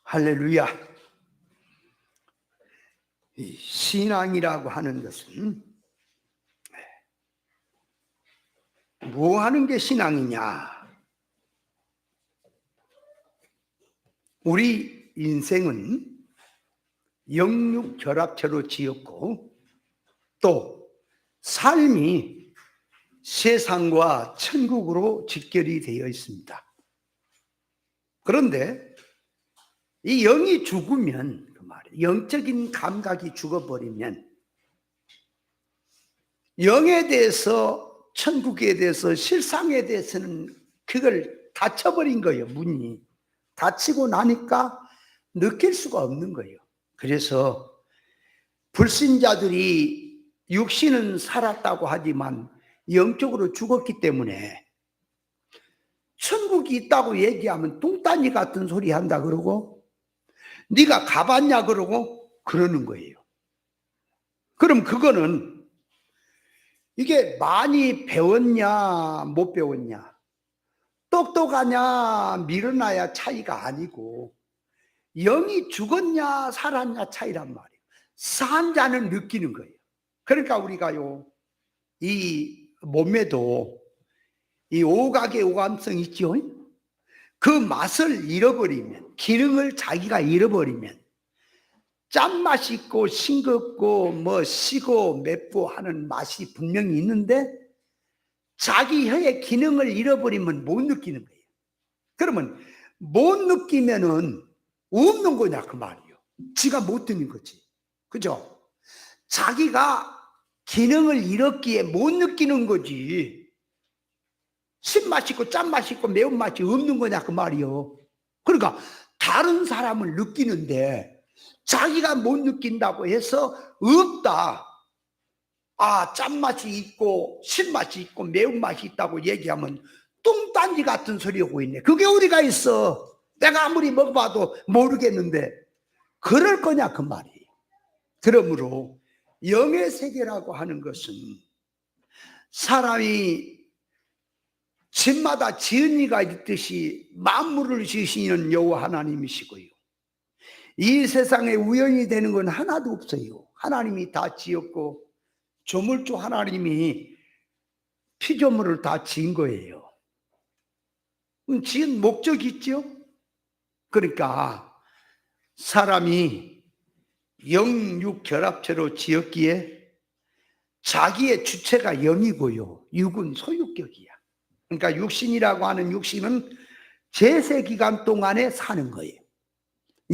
할렐루야. 이 신앙이라고 하는 것은 뭐 하는 게 신앙이냐? 우리 인생은 영육 결합체로 지었고 또 삶이 세상과 천국으로 직결이 되어 있습니다. 그런데 이 영이 죽으면, 그 말이에요. 영적인 감각이 죽어버리면 영에 대해서, 천국에 대해서, 실상에 대해서는 그걸 닫혀버린 거예요. 문이 닫히고 나니까 느낄 수가 없는 거예요. 그래서 불신자들이 육신은 살았다고 하지만 영적으로 죽었기 때문에 천국이 있다고 얘기하면 뚱딴이 같은 소리 한다 그러고, 네가 가봤냐 그러고 그러는 거예요. 그럼 그거는 이게 많이 배웠냐 못 배웠냐, 똑똑하냐 미련하냐 차이가 아니고 영이 죽었냐 살았냐 차이란 말이에요. 산 자는 느끼는 거예요. 그러니까 우리가요, 이 몸에도 이 오각의 오감성 있죠. 그 맛을 잃어버리면, 기능을 자기가 잃어버리면 짠맛이 있고 싱겁고 뭐 시고 맵고 하는 맛이 분명히 있는데 자기 혀의 기능을 잃어버리면 못 느끼는 거예요. 그러면 못 느끼면은 없는 거냐 그 말이에요. 지가 못 듣는 거지. 그죠? 자기가 기능을 잃었기에 못 느끼는 거지. 신맛이 있고 짠맛이 있고 매운맛이 없는 거냐 그 말이요. 그러니까 다른 사람을 느끼는데 자기가 못 느낀다고 해서 없다, 아 짠맛이 있고 신맛이 있고 매운맛이 있다고 얘기하면 뚱딴지 같은 소리 하고 있네. 그게 우리가 있어. 내가 아무리 먹어봐도 모르겠는데 그럴 거냐 그 말이에요. 그러므로 영의 세계라고 하는 것은 사람이 집마다 지은이가 있듯이 만물을 지으시는 여호와 하나님이시고요, 이 세상에 우연이 되는 건 하나도 없어요. 하나님이 다 지었고 조물주 하나님이 피조물을 다 지은 거예요. 지은 목적이 있죠. 그러니까 사람이 영육 결합체로 지었기에 자기의 주체가 영이고요, 육은 소유격이야. 그러니까 육신이라고 하는 육신은 제세 기간 동안에 사는 거예요.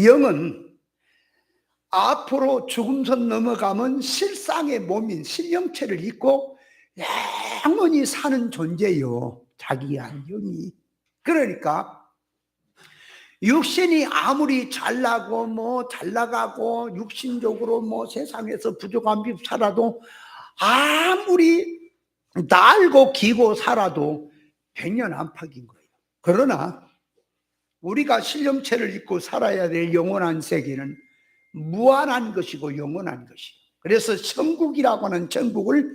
영은 앞으로 죽음선 넘어가면 실상의 몸인 실령체를 입고 영원히 사는 존재요, 자기야 영이. 그러니까 육신이 아무리 잘나고 뭐 잘나가고 육신적으로 뭐 세상에서 부족함이 살아도, 아무리 날고 기고 살아도 백년 안팎인 거예요. 그러나 우리가 실령체를 입고 살아야 될 영원한 세계는 무한한 것이고 영원한 것이에요. 그래서 천국이라고 하는 천국을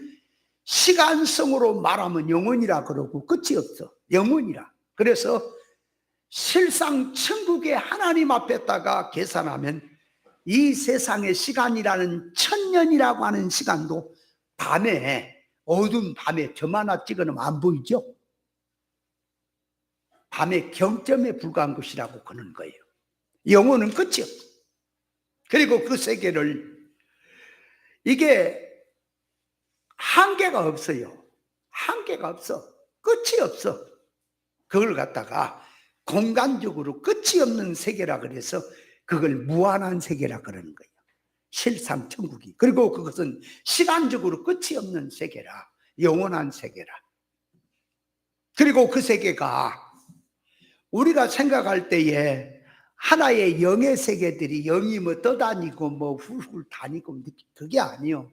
시간성으로 말하면 영원이라 그러고 끝이 없어. 영원이라. 그래서 실상 천국의 하나님 앞에다가 계산하면 이 세상의 시간이라는 천년이라고 하는 시간도 밤에, 어두운 밤에 점 하나 찍어놓으면 안 보이죠? 밤에 경점에 불과한 것이라고 그러는 거예요. 영혼은 끝이 없어. 그리고 그 세계를, 이게 한계가 없어요. 한계가 없어. 끝이 없어. 그걸 갖다가 공간적으로 끝이 없는 세계라 그래서 그걸 무한한 세계라 그러는 거예요. 실상 천국이. 그리고 그것은 시간적으로 끝이 없는 세계라, 영원한 세계라. 그리고 그 세계가 우리가 생각할 때에 하나의 영의 세계들이, 영이 뭐 떠다니고 뭐 훌훌 다니고 그게 아니요.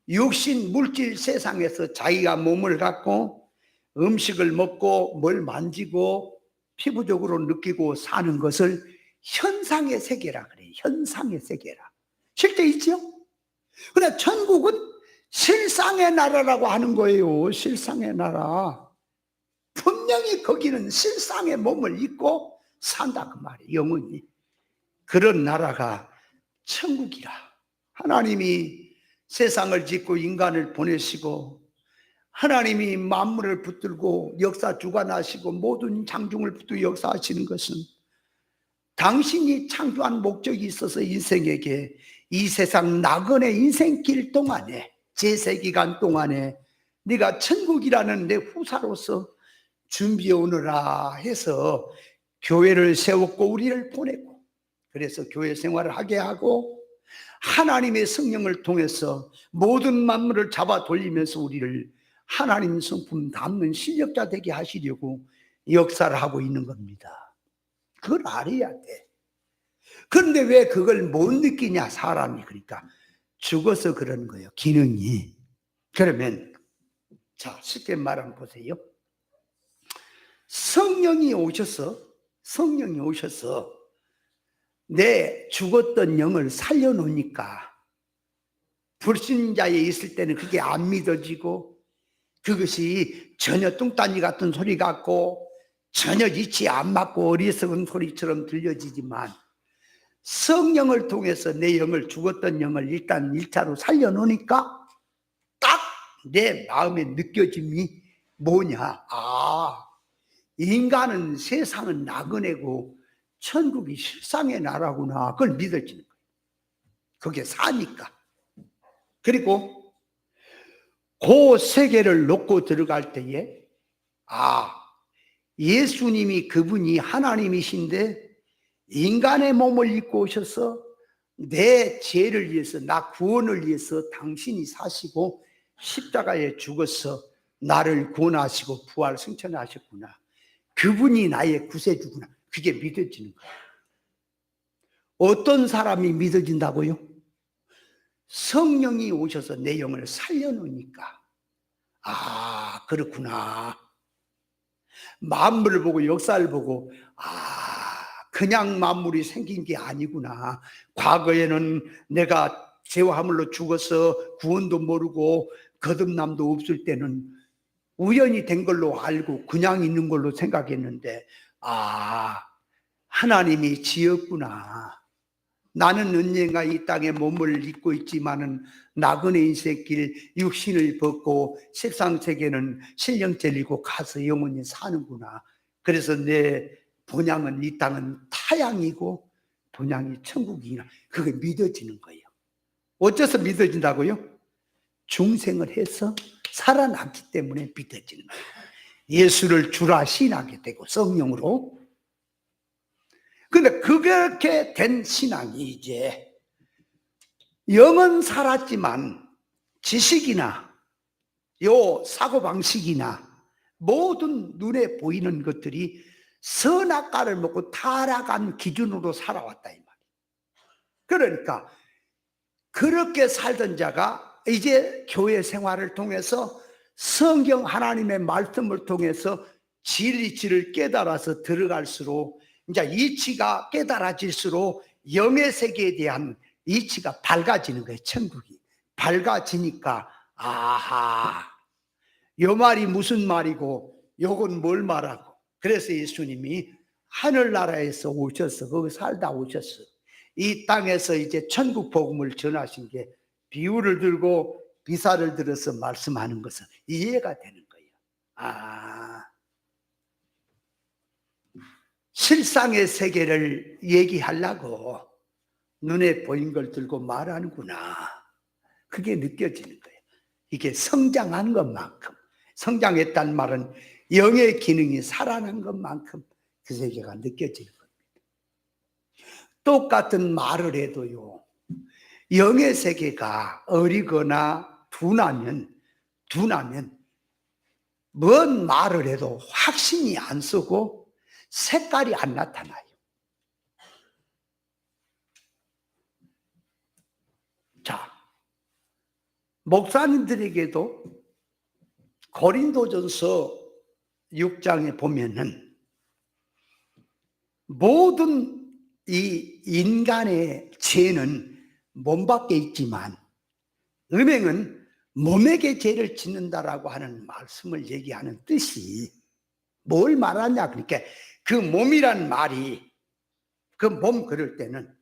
육신 물질 세상에서 자기가 몸을 갖고 음식을 먹고 뭘 만지고 피부적으로 느끼고 사는 것을 현상의 세계라 그래요. 현상의 세계라. 실제 있죠? 그러나 천국은 실상의 나라라고 하는 거예요. 실상의 나라. 분명히 거기는 실상의 몸을 입고 산다 그 말이에요. 영원히. 그런 나라가 천국이라. 하나님이 세상을 짓고 인간을 보내시고 하나님이 만물을 붙들고 역사 주관하시고 모든 창조를 붙들고 역사하시는 것은 당신이 창조한 목적이 있어서 인생에게 이 세상 나그네 인생길 동안에 제세기간 동안에 네가 천국이라는 내 후사로서 준비해 오느라 해서 교회를 세웠고 우리를 보내고 그래서 교회 생활을 하게 하고 하나님의 성령을 통해서 모든 만물을 잡아 돌리면서 우리를 하나님 성품 담는 실력자 되게 하시려고 역사를 하고 있는 겁니다. 그걸 알아야 돼. 그런데 왜 그걸 못 느끼냐 사람이. 그러니까 죽어서 그런 거예요, 기능이. 그러면 자 쉽게 말하면 보세요. 성령이 오셔서 내 죽었던 영을 살려놓으니까 불신자에 있을 때는 그게 안 믿어지고 그것이 전혀 뚱딴지 같은 소리 같고 전혀 이치 안 맞고 어리석은 소리처럼 들려지지만 성령을 통해서 내 영을 죽었던 영을 일단 1차로 살려놓으니까 딱 내 마음에 느껴짐이 뭐냐. 아, 인간은 세상은 나그네고 천국이 실상의 나라구나. 그걸 믿어지는 거예요. 그게 사니까. 그리고 그 세계를 놓고 들어갈 때에 아, 예수님이 그분이 하나님이신데 인간의 몸을 입고 오셔서 내 죄를 위해서 나 구원을 위해서 당신이 사시고 십자가에 죽어서 나를 구원하시고 부활 승천하셨구나. 그분이 나의 구세주구나. 그게 믿어지는 거예요. 어떤 사람이 믿어진다고요? 성령이 오셔서 내 영을 살려놓으니까 아 그렇구나. 만물을 보고 역사를 보고 아 그냥 만물이 생긴 게 아니구나. 과거에는 내가 죄와 허물로 죽어서 구원도 모르고 거듭남도 없을 때는 우연히 된 걸로 알고 그냥 있는 걸로 생각했는데 아 하나님이 지었구나. 나는 언젠가 이 땅에 몸을 입고 있지만은 나그네 인생길 육신을 벗고 세상세계는 신령죄를 입고 가서 영원히 사는구나. 그래서 내 본향은 이 땅은 타향이고 본향이 천국이나 그게 믿어지는 거예요. 어째서 믿어진다고요? 중생을 해서 살아났기 때문에 믿어지는 거예요. 예수를 주라 신하게 되고 성령으로. 근데 그렇게 된 신앙이 이제 영은 살았지만 지식이나 요 사고방식이나 모든 눈에 보이는 것들이 선악과를 먹고 타락한 기준으로 살아왔다 이 말이에요. 그러니까 그렇게 살던 자가 이제 교회 생활을 통해서 성경 하나님의 말씀을 통해서 진리치를 깨달아서 들어갈수록 이제 이치가 깨달아질수록 영의 세계에 대한 이치가 밝아지는 거예요. 천국이 밝아지니까 아하 요 말이 무슨 말이고 요건 뭘 말하고. 그래서 예수님이 하늘나라에서 오셔서 거기 살다 오셨어. 이 땅에서 이제 천국 복음을 전하신 게 비유를 들고 비사를 들어서 말씀하는 것은 이해가 되는 거예요. 아, 실상의 세계를 얘기하려고 눈에 보인 걸 들고 말하는구나. 그게 느껴지는 거예요. 이게 성장한 것만큼, 성장했단 말은 영의 기능이 살아난 것만큼 그 세계가 느껴지는 겁니다. 똑같은 말을 해도요, 영의 세계가 어리거나 둔하면 뭔 말을 해도 확신이 안 서고 색깔이 안 나타나요. 자, 목사님들에게도 고린도전서 6장에 보면은 모든 이 인간의 죄는 몸 밖에 있지만 음행은 몸에게 죄를 짓는다라고 하는 말씀을 얘기하는 뜻이 뭘 말하냐. 그러니까 그 몸이란 말이 그 몸 그럴 때는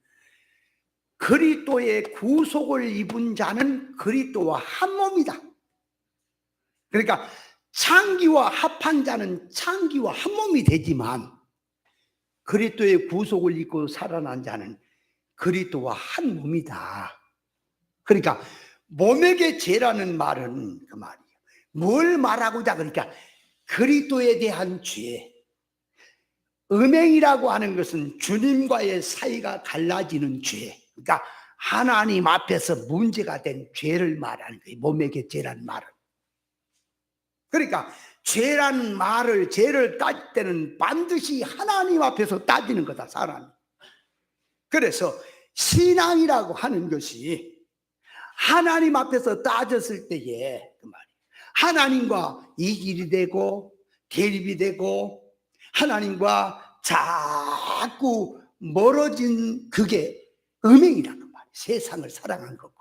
그리스도의 구속을 입은 자는 그리스도와 한 몸이다. 그러니까 창기와 합한 자는 창기와 한 몸이 되지만 그리스도의 구속을 입고 살아난 자는 그리스도와 한 몸이다. 그러니까 몸에게 죄라는 말은 그 말이에요. 뭘 말하고자 그러니까 그리스도에 대한 죄. 음행이라고 하는 것은 주님과의 사이가 갈라지는 죄. 그러니까 하나님 앞에서 문제가 된 죄를 말하는 거예요. 몸에게 죄라는 말은. 그러니까 죄란 말을 죄를 따질 때는 반드시 하나님 앞에서 따지는 거다. 사람이. 그래서 신앙이라고 하는 것이 하나님 앞에서 따졌을 때에 그 말이에요. 하나님과 이길이 되고 대립이 되고 하나님과 자꾸 멀어진 그게 음행이라는 말이에요. 세상을 사랑한 거고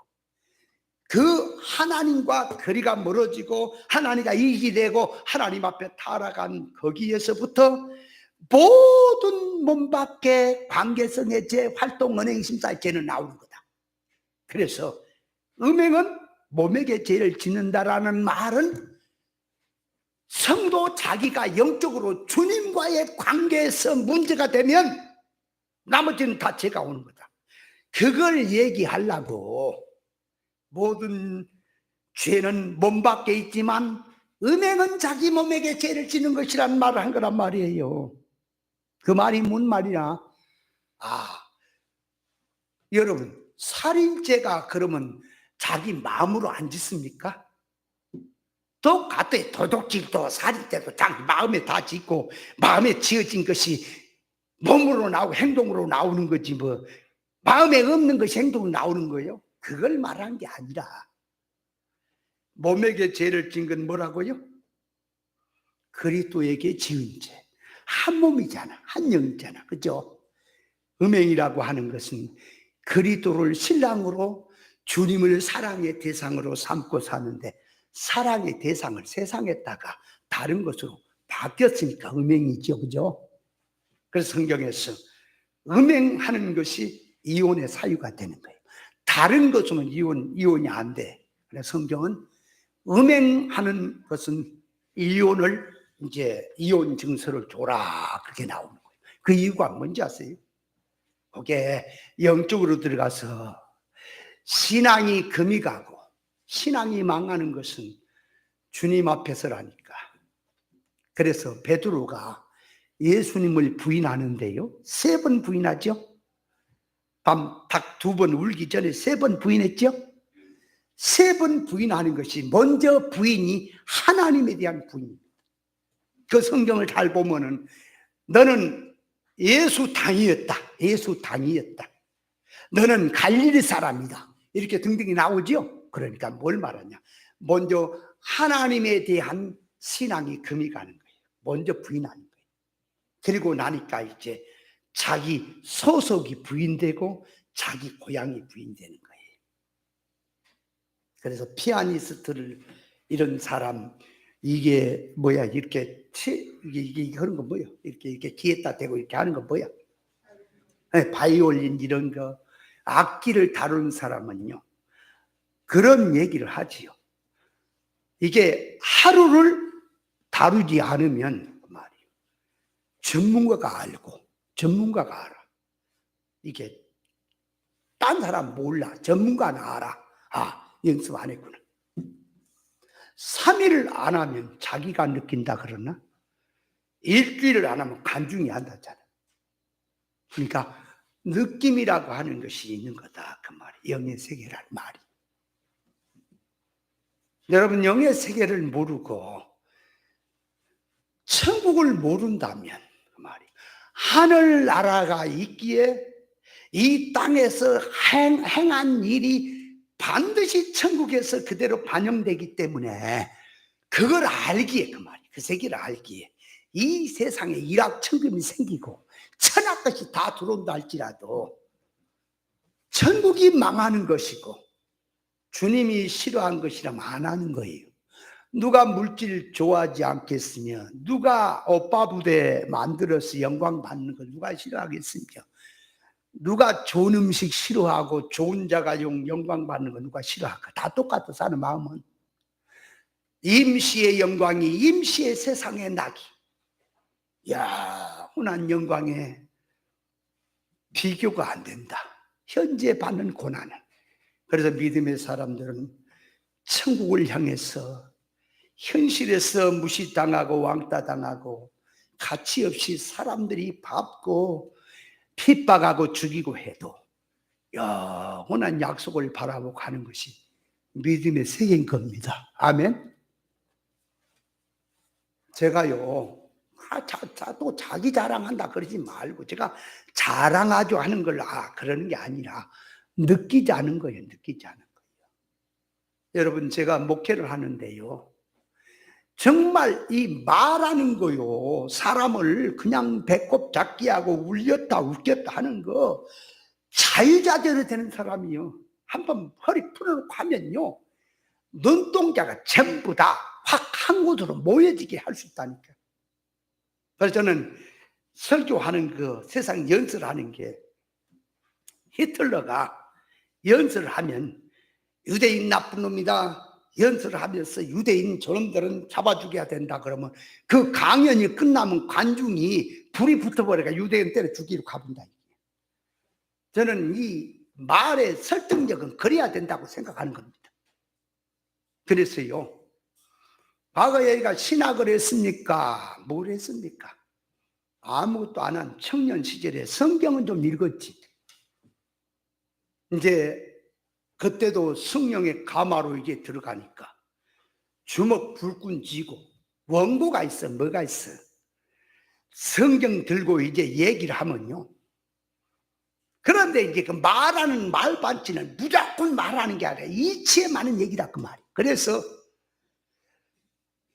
그 하나님과 거리가 멀어지고 하나님과 이익이 되고 하나님 앞에 타락한 거기에서부터 모든 몸 밖의 관계성의 죄, 활동, 언행, 심사의 죄는 나오는 거다. 그래서 음행은 몸에게 죄를 짓는다라는 말은 성도 자기가 영적으로 주님과의 관계에서 문제가 되면 나머지는 다 죄가 오는 거다. 그걸 얘기하려고 모든 죄는 몸 밖에 있지만 음행은 자기 몸에게 죄를 지는 것이라는 말을 한 거란 말이에요. 그 말이 뭔 말이냐? 여러분 살인죄가 그러면 자기 마음으로 안 짓습니까? 똑같아. 도둑질도 살인죄도 자기 마음에 다 짓고 마음에 지어진 것이 몸으로 나오고 행동으로 나오는 거지 뭐 마음에 없는 것이 행동으로 나오는 거예요. 그걸 말한 게 아니라 몸에게 죄를 진 건 뭐라고요? 그리스도에게 지은 죄. 한 몸이잖아. 한 영이잖아. 그죠? 음행이라고 하는 것은 그리스도를 신랑으로 주님을 사랑의 대상으로 삼고 사는데 사랑의 대상을 세상에다가 다른 것으로 바뀌었으니까 음행이죠. 그죠? 그래서 성경에서 음행하는 것이 이혼의 사유가 되는 거예요. 다른 것은 이혼이 안 돼. 그래서 성경은 음행하는 것은 이혼을 이제 이혼 증서를 줘라 그렇게 나오는 거예요. 그 이유가 뭔지 아세요? 그게 영적으로 들어가서 신앙이 금이 가고 신앙이 망하는 것은 주님 앞에서라니까. 그래서 베드로가 예수님을 부인하는데요 3번 부인하죠. 밤 닭 2번 울기 전에 3번 부인했죠. 3번 부인하는 것이 먼저 부인이 하나님에 대한 부인입니다. 그 성경을 잘 보면은 너는 예수 당이었다. 예수 당이었다. 너는 갈릴리 사람이다. 이렇게 등등이 나오죠. 그러니까 뭘 말하냐? 먼저 하나님에 대한 신앙이 금이 가는 거예요. 먼저 부인하는 거예요. 그리고 나니까 이제 자기 소속이 부인되고 자기 고향이 부인되는 거예요. 그래서 피아니스트를 이런 사람 이게 뭐야 이렇게 이게 하는 거 뭐야 이렇게 귀에다 대고 이렇게 하는 거 뭐야? 바이올린 이런 거 악기를 다루는 사람은요 그런 얘기를 하지요. 이게 하루를 다루지 않으면 말이에요. 전문가가 알아. 이게 딴 사람 몰라. 전문가는 알아. 연습 안 했구나. 3일을 안 하면 자기가 느낀다 그러나 일주일을 안 하면 간중이 한다잖아. 그러니까 느낌이라고 하는 것이 있는 거다 그 말이. 영의 세계란 말이. 여러분 영의 세계를 모르고 천국을 모른다면 그 말이 하늘나라가 있기에 이 땅에서 행한 일이 반드시 천국에서 그대로 반영되기 때문에 그걸 알기에 그 말이 그 세계를 알기에 이 세상에 일확천금이 생기고 천하것이 다 들어온다 할지라도 천국이 망하는 것이고 주님이 싫어한 것이라면 안 하는 거예요. 누가 물질 좋아하지 않겠으며 누가 오빠 부대 만들어서 영광 받는 걸 누가 싫어하겠습니까? 누가 좋은 음식 싫어하고 좋은 자가 영광 받는 거 누가 싫어할까? 다 똑같아 사는 마음은. 임시의 영광이 임시의 세상에 나기. 야, 흔한 영광에 비교가 안 된다. 현재 받는 고난은. 그래서 믿음의 사람들은 천국을 향해서 현실에서 무시당하고 왕따당하고 가치 없이 사람들이 밟고 핍박하고 죽이고 해도 영원한 약속을 바라보고 가는 것이 믿음의 세계인 겁니다. 아멘. 제가요, 또 자기 자랑한다 그러지 말고, 제가 자랑하죠 하는 걸 그러는 게 아니라 느끼지 않은 거예요. 느끼지 않은 거예요. 여러분, 제가 목회를 하는데요, 정말 이 말하는 거요, 사람을 그냥 배꼽 잡기 하고 울렸다 웃겼다 하는 거 자유자재로 되는 사람이요, 한번 허리 풀어놓고 하면요, 눈동자가 전부 다 확 한 곳으로 모여지게 할 수 있다니까. 그래서 저는 설교하는 그 세상 연설하는 게, 히틀러가 연설을 하면 유대인 나쁜 놈이다 연설을 하면서 유대인 저놈들은 잡아 죽여야 된다 그러면 그 강연이 끝나면 관중이 불이 붙어버려가 유대인 때려 죽이러 가본다. 저는 이 말의 설득력은 그래야 된다고 생각하는 겁니다. 그래서요, 과거에 얘가 신학을 했습니까? 뭘 했습니까? 아무것도 안 한 청년 시절에 성경은 좀 읽었지. 이제 그때도 성령의 가마로 이게 들어가니까 주먹 불끈 쥐고 원고가 있어. 뭐가 있어? 성경 들고 이제 얘기를 하면요, 그런데 이제 그 말하는 말반지는 무조건 말하는 게 아니라 이치에 많은 얘기다 그 말이. 그래서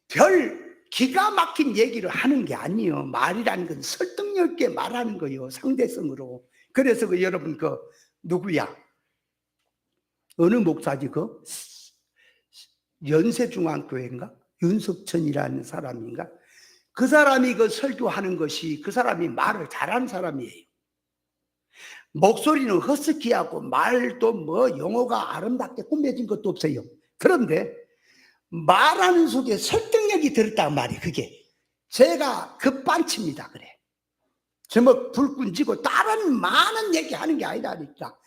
별 기가 막힌 얘기를 하는 게 아니에요. 말이라는 건 설득력 있게 말하는 거예요, 상대성으로. 그래서 그 여러분 그 누구야? 어느 목사지 그? 연세중앙교회인가? 윤석천이라는 사람인가? 그 사람이 그 설교하는 것이, 그 사람이 말을 잘하는 사람이에요. 목소리는 허스키하고 말도 뭐 영어가 아름답게 꾸며진 것도 없어요. 그런데 말하는 속에 설득력이 들었단 말이에요. 그게 제가 급반치입니다. 그래, 제목 불끈 쥐고 다른 많은 얘기하는 게 아니라니까.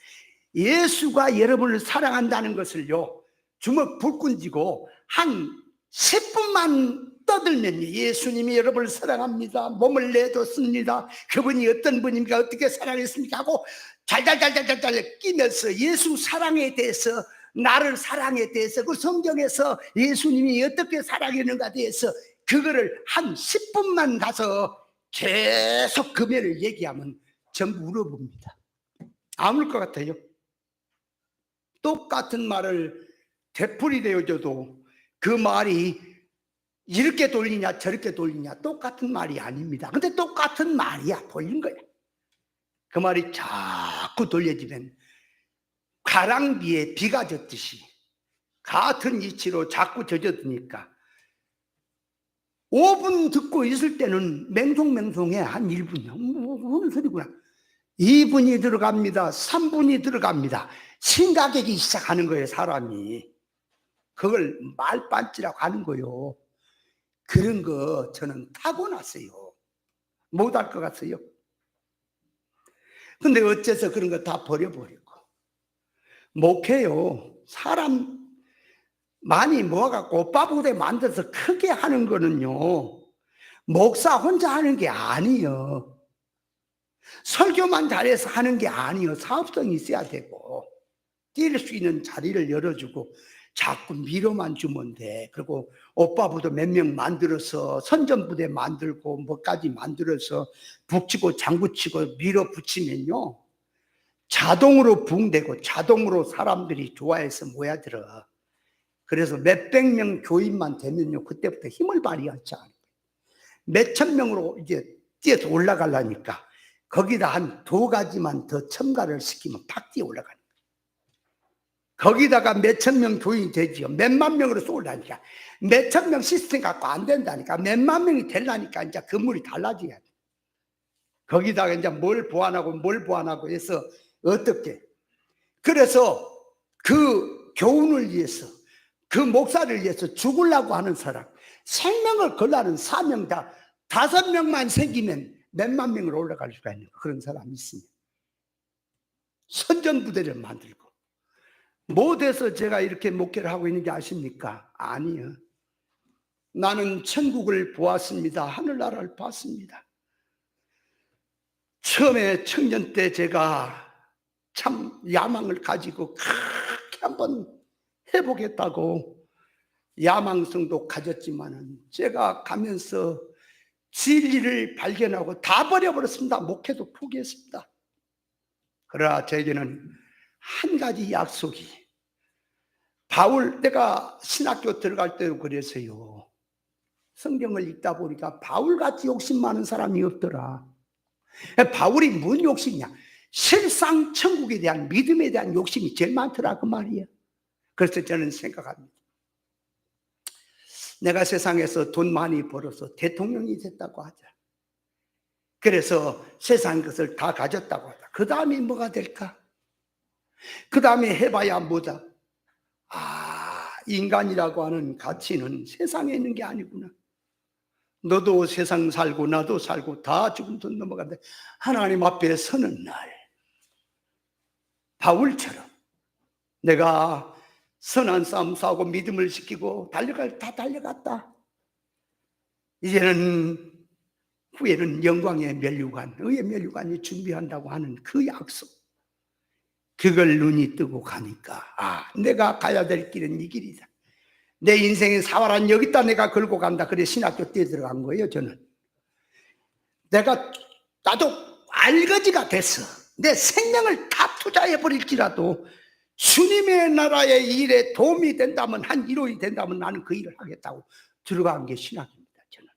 예수가 여러분을 사랑한다는 것을요, 주먹 불끈 쥐고 한 10분만 떠들면 예수님이 여러분을 사랑합니다, 몸을 내줬습니다, 그분이 어떤 분입니까, 어떻게 사랑했습니까 하고 잘잘잘잘잘 끼면서 예수 사랑에 대해서, 나를 사랑에 대해서, 그 성경에서 예수님이 어떻게 사랑했는가에 대해서 그거를 한 10분만 가서 계속 금연을 얘기하면 전부 울어봅니다. 안 울 것 같아요. 똑같은 말을 되풀이 되어줘도 그 말이 이렇게 돌리냐 저렇게 돌리냐 똑같은 말이 아닙니다. 근데 똑같은 말이야, 돌린 거야. 그 말이 자꾸 돌려지면 가랑비에 비가 젖듯이 같은 이치로 자꾸 젖어드니까 5분 듣고 있을 때는 맹송맹송해. 한 1분이요. 무슨 소리구나. 2분이 들어갑니다. 3분이 들어갑니다. 심각해지기 시작하는 거예요, 사람이. 그걸 말반지라고 하는 거예요. 그런 거 저는 타고났어요. 못할 것 같아요. 근데 어째서 그런 거 다 버려버리고 목회요, 사람 많이 모아갖고 오빠부대 만들어서 크게 하는 거는요, 목사 혼자 하는 게 아니에요. 설교만 잘해서 하는 게 아니에요. 사업성이 있어야 되고 뛸 수 있는 자리를 열어주고 자꾸 밀어만 주면 돼. 그리고 오빠부도 몇 명 만들어서 선전부대 만들고 뭐까지 만들어서 북치고 장구치고 밀어붙이면요, 자동으로 붕대고 자동으로 사람들이 좋아해서 모여들어. 그래서 몇백 명 교인만 되면요, 그때부터 힘을 발휘하지 않아요. 몇천 명으로 이제 뛰어서 올라가려니까 거기다 한 2가지만 더 첨가를 시키면 팍 뛰어 올라가는 거예요. 거기다가 몇천 명 교인이 되지요. 몇만 명으로 쏠라니까. 몇천 명 시스템 갖고 안 된다니까. 몇만 명이 되려니까 이제 건물이 달라져야 돼. 거기다가 이제 뭘 보완하고 해서 어떻게. 그래서 그 교훈을 위해서, 그 목사를 위해서 죽으려고 하는 사람, 생명을 걸라는 사명자 5명만 생기면 몇만 명으로 올라갈 수가 있는 그런 사람이 있습니다. 선전부대를 만들고. 뭐 돼서 제가 이렇게 목회를 하고 있는지 아십니까? 아니요. 나는 천국을 보았습니다. 하늘나라를 봤습니다. 처음에 청년 때 제가 참 야망을 가지고 그렇게 한번 해보겠다고 야망성도 가졌지만은 제가 가면서 진리를 발견하고 다 버려버렸습니다. 목회도 포기했습니다. 그러나 저에게는 한 가지 약속이, 내가 신학교 들어갈 때도 그래서요, 성경을 읽다 보니까 바울같이 욕심 많은 사람이 없더라. 바울이 뭔 욕심이냐? 실상 천국에 대한 믿음에 대한 욕심이 제일 많더라 그 말이에요. 그래서 저는 생각합니다. 내가 세상에서 돈 많이 벌어서 대통령이 됐다고 하자. 그래서 세상 것을 다 가졌다고 하자. 그 다음에 뭐가 될까? 그 다음에 해봐야 뭐다? 인간이라고 하는 가치는 세상에 있는 게 아니구나. 너도 세상 살고 나도 살고 다 죽음도 넘어간다. 하나님 앞에 서는 날, 바울처럼 내가 선한 싸움 싸우고 믿음을 지키고 다 달려갔다. 이제는 후에는 영광의 면류관, 의의 면류관이 준비한다고 하는 그 약속, 그걸 눈이 뜨고 가니까 내가 가야 될 길은 이 길이다. 내 인생의 사활은 여기다 내가 걸고 간다. 그래 신학교 때 들어간 거예요. 저는 나도 알거지가 됐어. 내 생명을 다 투자해 버릴지라도 주님의 나라의 일에 도움이 된다면, 한 1호이 된다면 나는 그 일을 하겠다고 들어간 게 신학입니다. 저는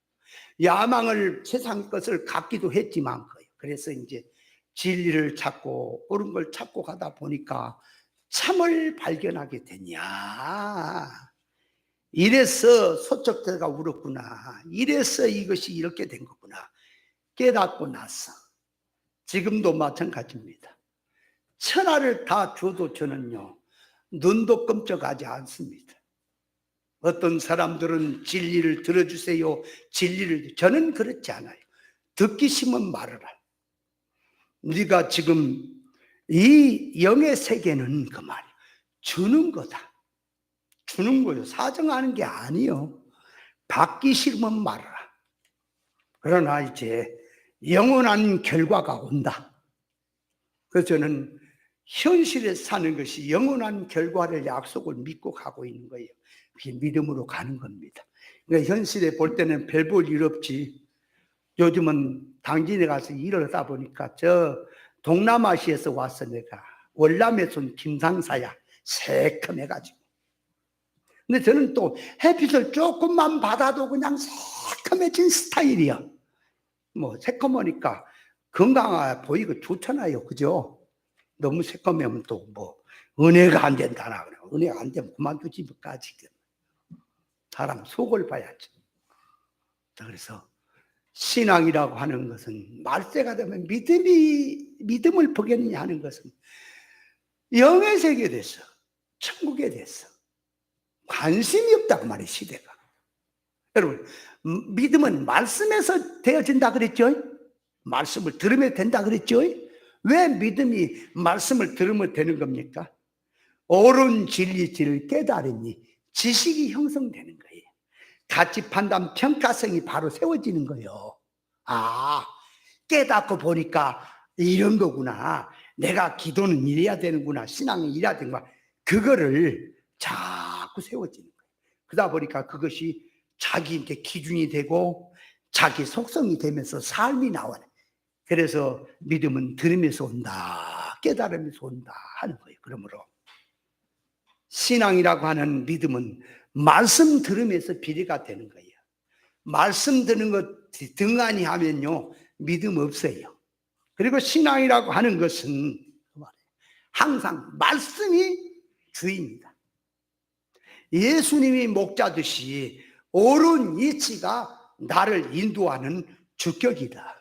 야망을, 세상 것을 갖기도 했지만, 그래서 이제 진리를 찾고 옳은 걸 찾고 가다 보니까 참을 발견하게 되냐. 이래서 소쩍대가 울었구나. 이래서 이것이 이렇게 된 거구나. 깨닫고 나서 지금도 마찬가지입니다. 천하를 다 줘도 저는요, 눈도 끔찍하지 않습니다. 어떤 사람들은 진리를 들어주세요. 저는 그렇지 않아요. 듣기 싫으면 말하라. 우리가 지금 이 영의 세계는 그 말이에요. 주는 거다. 주는 거예요. 사정하는 게 아니요. 받기 싫으면 말하라. 그러나 이제 영원한 결과가 온다. 그래서 저는 현실에 사는 것이 영원한 결과를 약속을 믿고 가고 있는 거예요. 그게 믿음으로 가는 겁니다. 그러니까 현실에 볼 때는 별 볼 일 없지. 요즘은 당진에 가서 일을 하다 보니까 저 동남아시아에서 와서 내가 월남에서 온 김상사야. 새콤해가지고. 근데 저는 또 햇빛을 조금만 받아도 그냥 새콤해진 스타일이야. 뭐 새콤하니까 건강해 보이고 좋잖아요. 그죠? 너무 새콤하면 또 뭐 은혜가 안 된다나 그래. 은혜가 안 되면 그만두지 뭐까지. 사람 속을 봐야지. 그래서 신앙이라고 하는 것은 말세가 되면 믿음을 보겠느냐 하는 것은 영의 세계에 대해서, 천국에 대해서 관심이 없다고 말해 시대가. 여러분, 믿음은 말씀에서 되어진다 그랬죠? 말씀을 들으면 된다 그랬죠? 왜 믿음이 말씀을 들으면 되는 겁니까? 옳은 진리를 깨달으니 지식이 형성되는 거예요. 가치 판단 평가성이 바로 세워지는 거예요. 깨닫고 보니까 이런 거구나. 내가 기도는 이래야 되는구나. 신앙은 이래야 되는구나. 그거를 자꾸 세워지는 거예요. 그러다 보니까 그것이 자기한테 기준이 되고 자기 속성이 되면서 삶이 나와요. 그래서 믿음은 들으면서 온다, 깨달으면서 온다 하는 거예요. 그러므로 신앙이라고 하는 믿음은 말씀 들으면서 비례가 되는 거예요. 말씀 듣는 것 등한히 하면요, 믿음 없어요. 그리고 신앙이라고 하는 것은 항상 말씀이 주입니다. 예수님이 목자듯이 옳은 이치가 나를 인도하는 주격이다.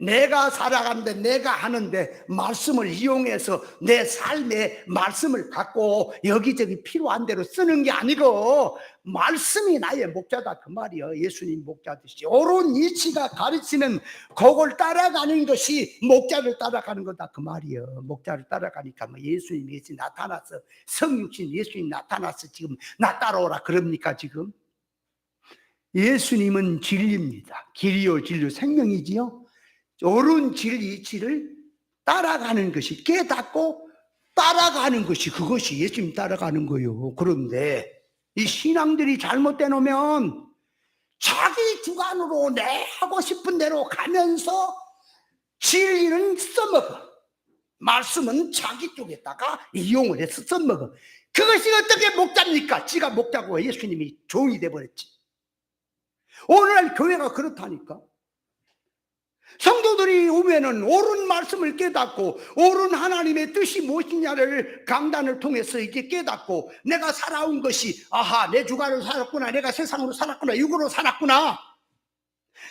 내가 살아가는데, 내가 하는데 말씀을 이용해서 내 삶에 말씀을 갖고 여기저기 필요한 대로 쓰는 게 아니고 말씀이 나의 목자다 그 말이요. 예수님 목자듯이 옳은 이치가 가르치는 그걸 따라가는 것이 목자를 따라가는 거다 그 말이요. 목자를 따라가니까 뭐 예수님 예수 나타나서 성육신 예수님 나타나서 지금 나 따라오라 그럽니까? 지금 예수님은 진리입니다. 길이요 진리 생명이지요. 옳은 진리 이치를 따라가는 것이, 깨닫고 따라가는 것이, 그것이 예수님 따라가는 거예요. 그런데 이 신앙들이 잘못돼 놓으면 자기 주관으로 내 하고 싶은 대로 가면서 진리는 써먹어, 말씀은 자기 쪽에다가 이용을 해서 써먹어. 그것이 어떻게 목자입니까? 지가 목자고 예수님이 종이 돼버렸지. 오늘날 교회가 그렇다니까. 성도들이 오면은 옳은 말씀을 깨닫고 옳은 하나님의 뜻이 무엇이냐를 강단을 통해서 이렇게 깨닫고 내가 살아온 것이, 아하, 내 주관으로 살았구나, 내가 세상으로 살았구나, 육으로 살았구나,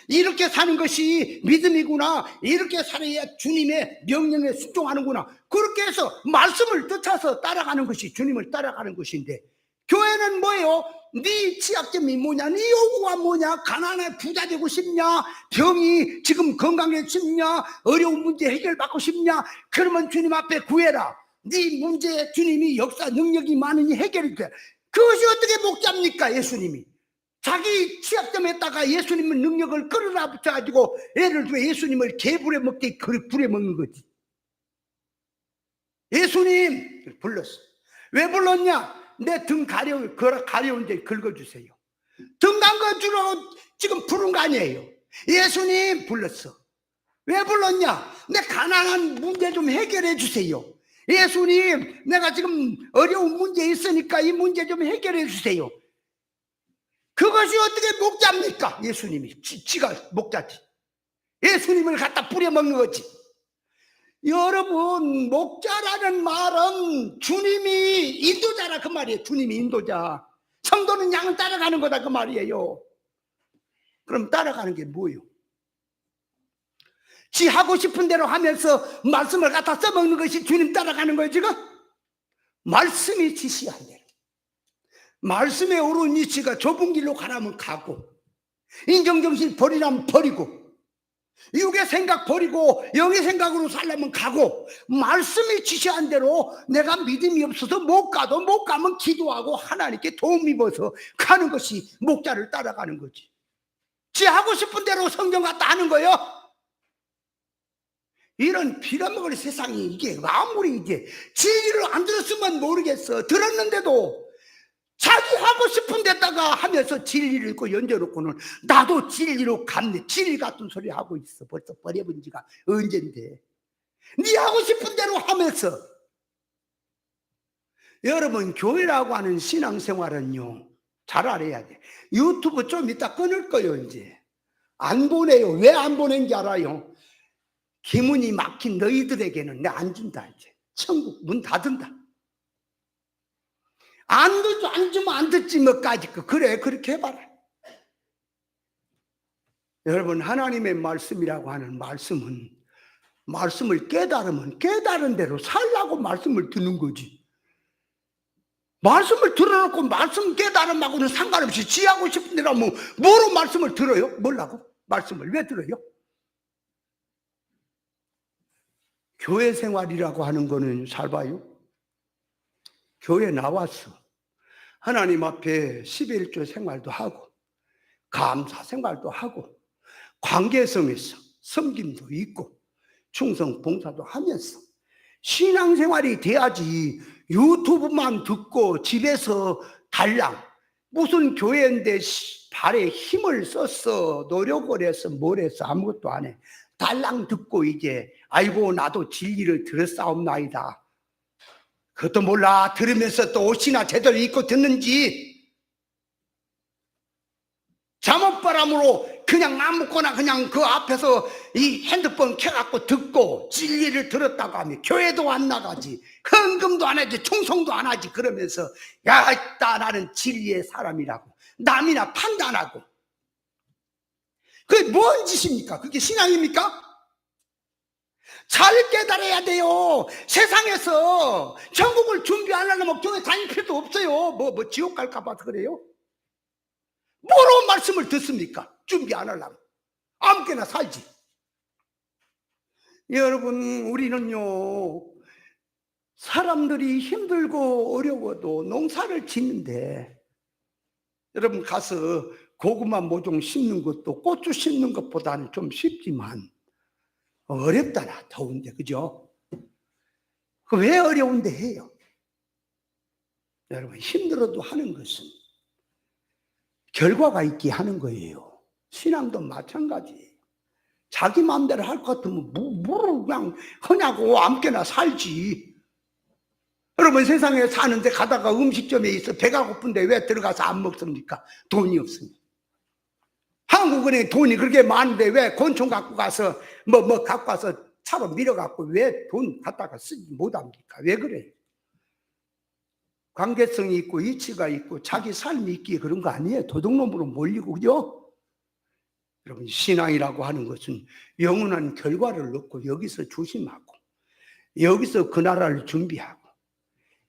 이렇게 사는 것이 믿음이구나, 이렇게 살아야 주님의 명령에 순종하는구나, 그렇게 해서 말씀을 쫓아서 따라가는 것이 주님을 따라가는 것인데, 교회는 뭐예요? 네 취약점이 뭐냐, 네 요구가 뭐냐, 가난해 부자 되고 싶냐, 병이 지금 건강해지고 싶냐, 어려운 문제 해결받고 싶냐, 그러면 주님 앞에 구해라. 네 문제에 주님이 역사 능력이 많으니 해결이 돼. 그것이 어떻게 목자입니까? 예수님이 자기 취약점에다가 예수님의 능력을 끌어다 붙여가지고, 예를 들어 예수님을 개불에 먹되 불에 먹는 거지. 예수님 불렀어. 왜 불렀냐? 내 등 가려운 데 긁어주세요. 등 감겨주라고 지금 부른 거 아니에요. 예수님 불렀어. 왜 불렀냐? 내 가난한 문제 좀 해결해 주세요. 예수님, 내가 지금 어려운 문제 있으니까 이 문제 좀 해결해 주세요. 그것이 어떻게 목자입니까? 예수님이 지가 목자지. 예수님을 갖다 뿌려먹는 거지. 여러분, 목자라는 말은 주님이 인도자라 그 말이에요. 주님이 인도자. 성도는 양을 따라가는 거다 그 말이에요. 그럼 따라가는 게 뭐예요? 지 하고 싶은 대로 하면서 말씀을 갖다 써먹는 것이 주님 따라가는 거예요 지금? 말씀이 지시한 대로, 말씀에 옳은 이치가 좁은 길로 가라면 가고, 인정정신 버리라면 버리고, 육의 생각 버리고 영의 생각으로 살려면 가고, 말씀이 지시한 대로 내가 믿음이 없어서 못 가면 기도하고 하나님께 도움 입어서 가는 것이 목자를 따라가는 거지. 지 하고 싶은 대로 성경 갖다 하는 거예요. 이런 빌어먹을 세상이, 이게 아무리 이게 진리를 안 들었으면 모르겠어. 들었는데도 자기 하고 싶은 데다가 하면서 진리를 읽고 연재놓고는 나도 진리로 갔네, 진리 같은 소리 하고 있어. 벌써 버려본 지가 언젠데. 네 하고 싶은 대로 하면서. 여러분, 교회라고 하는 신앙생활은요, 잘 알아야 돼. 유튜브 좀 이따 끊을 거예요. 이제 안 보내요. 왜 안 보낸지 알아요? 기문이 막힌 너희들에게는 내 안 준다. 이제 천국 문 닫은다. 안 주면 안 듣지 뭐까지. 그래, 그렇게 해봐라. 여러분, 하나님의 말씀이라고 하는 말씀은, 말씀을 깨달으면 깨달은 대로 살라고 말씀을 듣는 거지. 말씀을 들어놓고 말씀 깨달음하고는 상관없이 지하고 싶은 대로 하면 뭐로 말씀을 들어요? 뭐라고? 말씀을 왜 들어요? 교회 생활이라고 하는 거는 잘 봐요. 교회 나왔어. 하나님 앞에 11조 생활도 하고 감사 생활도 하고 관계성에서 섬김도 있고 충성 봉사도 하면서 신앙생활이 돼야지. 유튜브만 듣고 집에서 달랑 무슨 교회인데 발에 힘을 썼어, 노력을 해서 뭘 해서 아무것도 안 해. 달랑 듣고 이제 아이고 나도 진리를 들었사옵나이다. 그것도 몰라. 들으면서 또 옷이나 제대로 입고 듣는지, 잠옷바람으로 그냥 아무거나 그냥 그 앞에서 이 핸드폰 켜갖고 듣고 진리를 들었다고 하면 교회도 안 나가지, 헌금도 안 하지, 충성도 안 하지. 그러면서 야, 있다, 나는 진리의 사람이라고 남이나 판단하고. 그게 뭔 짓입니까? 그게 신앙입니까? 잘 깨달아야 돼요. 세상에서 천국을 준비하려면 교회 다닐 필요도 없어요. 뭐 지옥 갈까 봐 그래요? 뭐로 말씀을 듣습니까? 준비 안 하려면 아무렇게나 살지. 여러분, 우리는요, 사람들이 힘들고 어려워도 농사를 짓는데, 여러분 가서 고구마 모종 심는 것도 고추 심는 것보다는 좀 쉽지만 어렵잖아. 더운데, 그죠? 그 왜 어려운데 해요? 여러분, 힘들어도 하는 것은 결과가 있게 하는 거예요. 신앙도 마찬가지예요. 자기 마음대로 할 것 같으면 뭐를 그냥 하냐고 아무렇게나 살지. 여러분, 세상에 사는데 가다가 음식점에 있어 배가 고픈데 왜 들어가서 안 먹습니까? 돈이 없으니. 한국은행 돈이 그렇게 많은데 왜 권총 갖고 가서 뭐 갖고 가서 차로 밀어갖고 왜 돈 갖다가 쓰지 못합니까? 왜 그래요? 관계성이 있고 이치가 있고 자기 삶이 있기에 그런 거 아니에요. 도둑놈으로 몰리고, 그죠? 여러분, 신앙이라고 하는 것은 영원한 결과를 넣고 여기서 조심하고 여기서 그 나라를 준비하고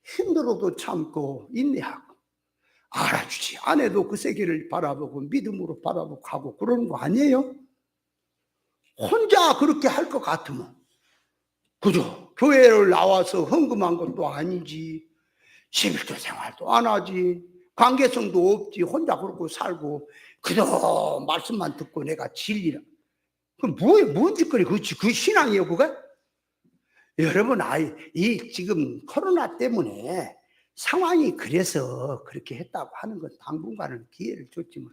힘들어도 참고 인내하고 알아주지 않아도 그 세계를 바라보고 믿음으로 바라보고 가고 그러는 거 아니에요? 혼자 그렇게 할 것 같으면, 그죠? 교회를 나와서 헌금한 것도 아니지, 11조 생활도 안 하지, 관계성도 없지, 혼자 그렇게 살고 그저 말씀만 듣고 내가 진리라. 그럼 뭔 짓거리? 그 신앙이에요, 그거? 여러분, 이 지금 코로나 때문에 상황이 그래서 그렇게 했다고 하는 건 당분간은 기회를 줬지만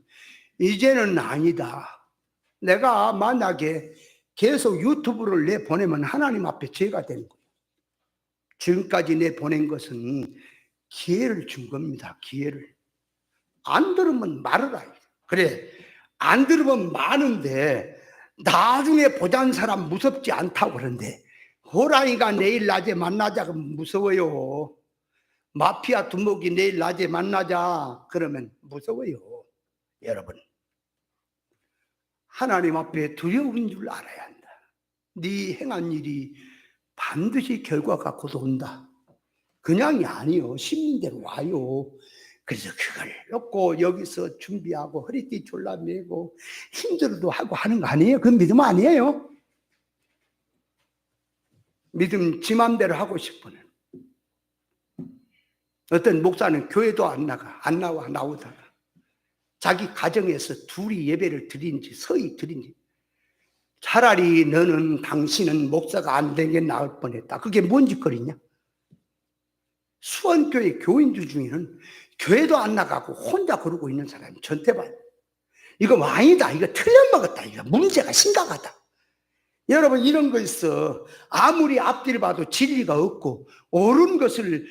이제는 아니다. 내가 만약에 계속 유튜브를 내보내면 하나님 앞에 죄가 되는 거예요. 지금까지 내보낸 것은 기회를 준 겁니다. 기회를. 안 들으면 말으라. 그래, 안 들으면 많은데 나중에 보자는 사람 무섭지 않다고 그러는데 호랑이가 내일 낮에 만나자고 무서워요. 마피아 두목이 내일 낮에 만나자 그러면 무서워요. 여러분, 하나님 앞에 두려운 줄 알아야 한다. 네 행한 일이 반드시 결과가 곧 온다. 그냥이 아니요, 심는 대로 와요. 그래서 그걸 놓고 여기서 준비하고 허리띠 졸라매고 힘들어도 하고 하는 거 아니에요? 그건 믿음 아니에요? 믿음 지 맘대로 하고 싶으면. 어떤 목사는 교회도 안 나오다가 자기 가정에서 둘이 예배를 드린지 서희 드린지, 차라리 당신은 목사가 안 된 게 나을 뻔했다. 그게 뭔 짓거리냐? 수원교회 교인들 중에는 교회도 안 나가고 혼자 그러고 있는 사람이 전태반. 이거 왕이다. 이거 틀려먹었다. 이거 문제가 심각하다. 여러분, 이런 거 있어. 아무리 앞뒤를 봐도 진리가 없고 옳은 것을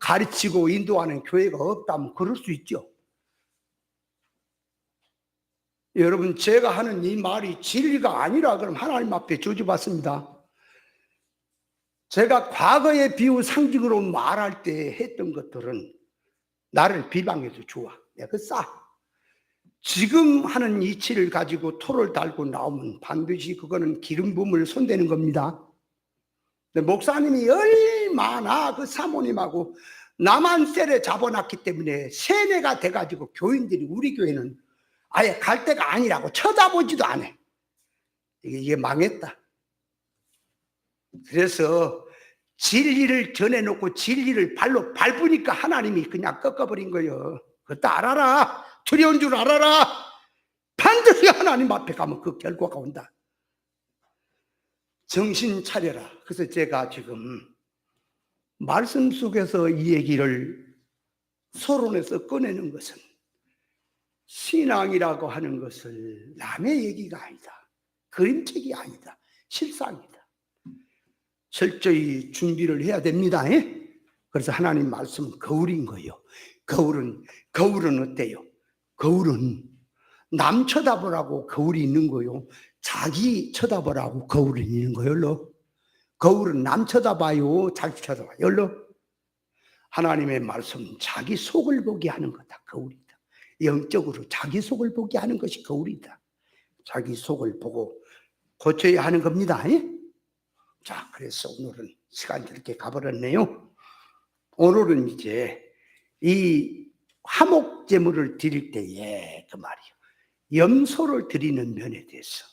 가르치고 인도하는 교회가 없다면 그럴 수 있죠. 여러분, 제가 하는 이 말이 진리가 아니라 그럼 하나님 앞에 저주받습니다. 제가 과거의 비유 상징으로 말할 때 했던 것들은 나를 비방해도 좋아. 내가 싸. 지금 하는 이치를 가지고 토를 달고 나오면 반드시 그거는 기름 부음을 손대는 겁니다. 근데 목사님이 얼마나 그 사모님하고 나만 셀에 잡아놨기 때문에 세뇌가 돼가지고 교인들이 우리 교회는 아예 갈 데가 아니라고 쳐다보지도 않아. 이게 망했다. 그래서 진리를 전해놓고 진리를 발로 밟으니까 하나님이 그냥 꺾어버린 거예요. 그것도 알아라. 두려운 줄 알아라. 반드시 하나님 앞에 가면 그 결과가 온다. 정신 차려라. 그래서 제가 지금 말씀 속에서 이 얘기를 서론에서 꺼내는 것은 신앙이라고 하는 것을 남의 얘기가 아니다. 그림책이 아니다. 실상이다. 철저히 준비를 해야 됩니다. 그래서 하나님 말씀은 거울인 거예요. 거울은 어때요? 거울은 남 쳐다보라고 거울이 있는 거요. 자기 쳐다보라고 거울이 있는 거요. 거울은 남 쳐다봐요. 자기 쳐다봐요. 하나님의 말씀은 자기 속을 보게 하는 거다. 거울이다. 영적으로 자기 속을 보게 하는 것이 거울이다. 자기 속을 보고 고쳐야 하는 겁니다. 자, 그래서 오늘은 시간이 이렇게 가버렸네요. 오늘은 이제 이 화목제물을 드릴 때에 그 말이요, 염소를 드리는 면에 대해서,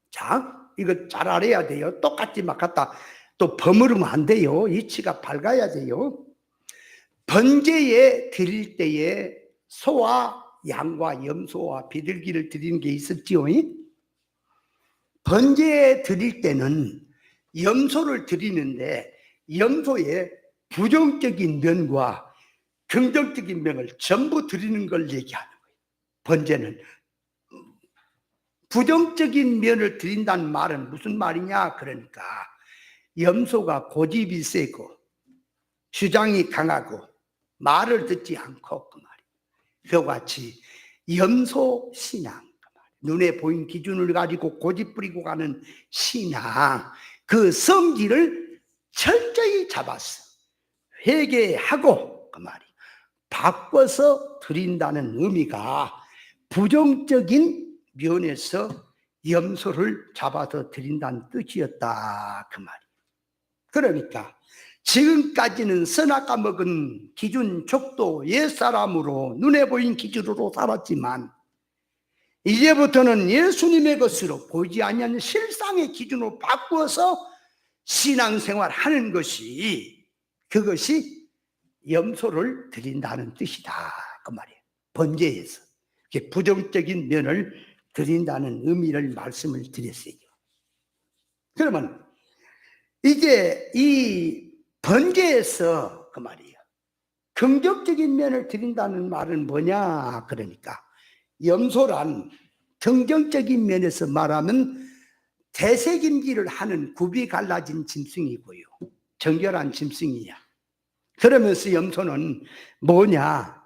자, 이거 잘 알아야 돼요. 똑같이 막 갖다 또 버무르면 안 돼요. 이치가 밝아야 돼요. 번제에 드릴 때에 소와 양과 염소와 비둘기를 드리는 게 있었지요. 번제에 드릴 때는 염소를 드리는데 염소의 부정적인 면과 긍정적인 면을 전부 드리는 걸 얘기하는 거예요. 번제는 부정적인 면을 드린다는 말은 무슨 말이냐? 그러니까 염소가 고집이 세고 주장이 강하고 말을 듣지 않고 그 말이에요. 그와 같이 염소 신앙, 눈에 보인 기준을 가지고 고집 부리고 가는 신앙, 그 성질을 철저히 잡았어. 회개하고 그 말이에요. 바꿔서 드린다는 의미가 부정적인 면에서 염소를 잡아서 드린다는 뜻이었다 그 말이에요. 그러니까 지금까지는 선악과 먹은 기준 족도 옛사람으로 눈에 보인 기준으로 살았지만 이제부터는 예수님의 것으로 보이지 않는 실상의 기준으로 바꾸어서 신앙생활하는 것이, 그것이 염소를 드린다는 뜻이다 그 말이에요. 번제에서 부정적인 면을 드린다는 의미를 말씀을 드렸어요. 그러면 이제 이 번제에서 그 말이에요, 긍정적인 면을 드린다는 말은 뭐냐? 그러니까 염소란 긍정적인 면에서 말하면 대세김질을 하는 굽이 갈라진 짐승이고요, 정결한 짐승이야. 그러면서 염소는 뭐냐?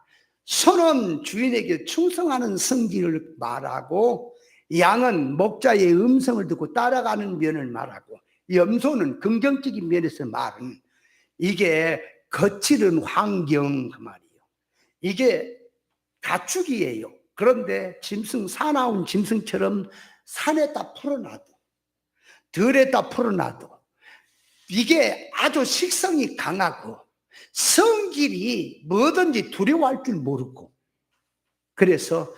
소는 주인에게 충성하는 성질을 말하고 양은 목자의 음성을 듣고 따라가는 면을 말하고, 염소는 긍정적인 면에서 말은 이게 거칠은 환경 그 말이에요. 이게 가축이에요. 그런데 짐승, 사나운 짐승처럼 산에다 풀어놔도 들에다 풀어놔도 이게 아주 식성이 강하고 성질이 뭐든지 두려워할 줄 모르고, 그래서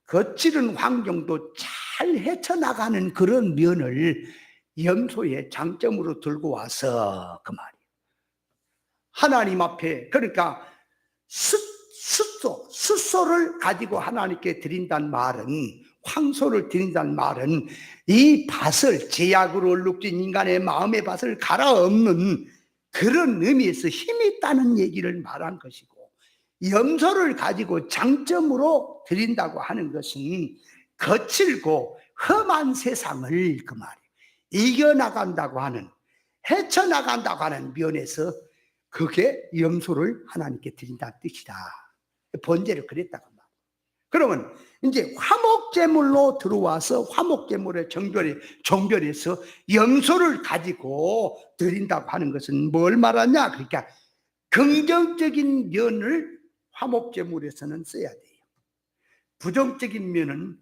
거칠은 환경도 잘 헤쳐나가는 그런 면을 염소의 장점으로 들고 와서 그 말이에요. 하나님 앞에, 그러니까 숫소를 가지고 하나님께 드린다는 말은, 황소를 드린다는 말은 이 밭을, 제약으로 얼룩진 인간의 마음의 밭을 갈아엎는 그런 의미에서 힘이 있다는 얘기를 말한 것이고, 염소를 가지고 장점으로 드린다고 하는 것은 거칠고 험한 세상을 그 말이에요, 이겨나간다고 하는, 헤쳐나간다고 하는 면에서 그게 염소를 하나님께 드린다는 뜻이다. 번제를 그랬다고 말이에요. 그러면 이제 화목제물로 들어와서 화목제물의 정결에서 염소를 가지고 드린다고 하는 것은 뭘 말하냐? 그러니까 긍정적인 면을 화목제물에서는 써야 돼요. 부정적인 면은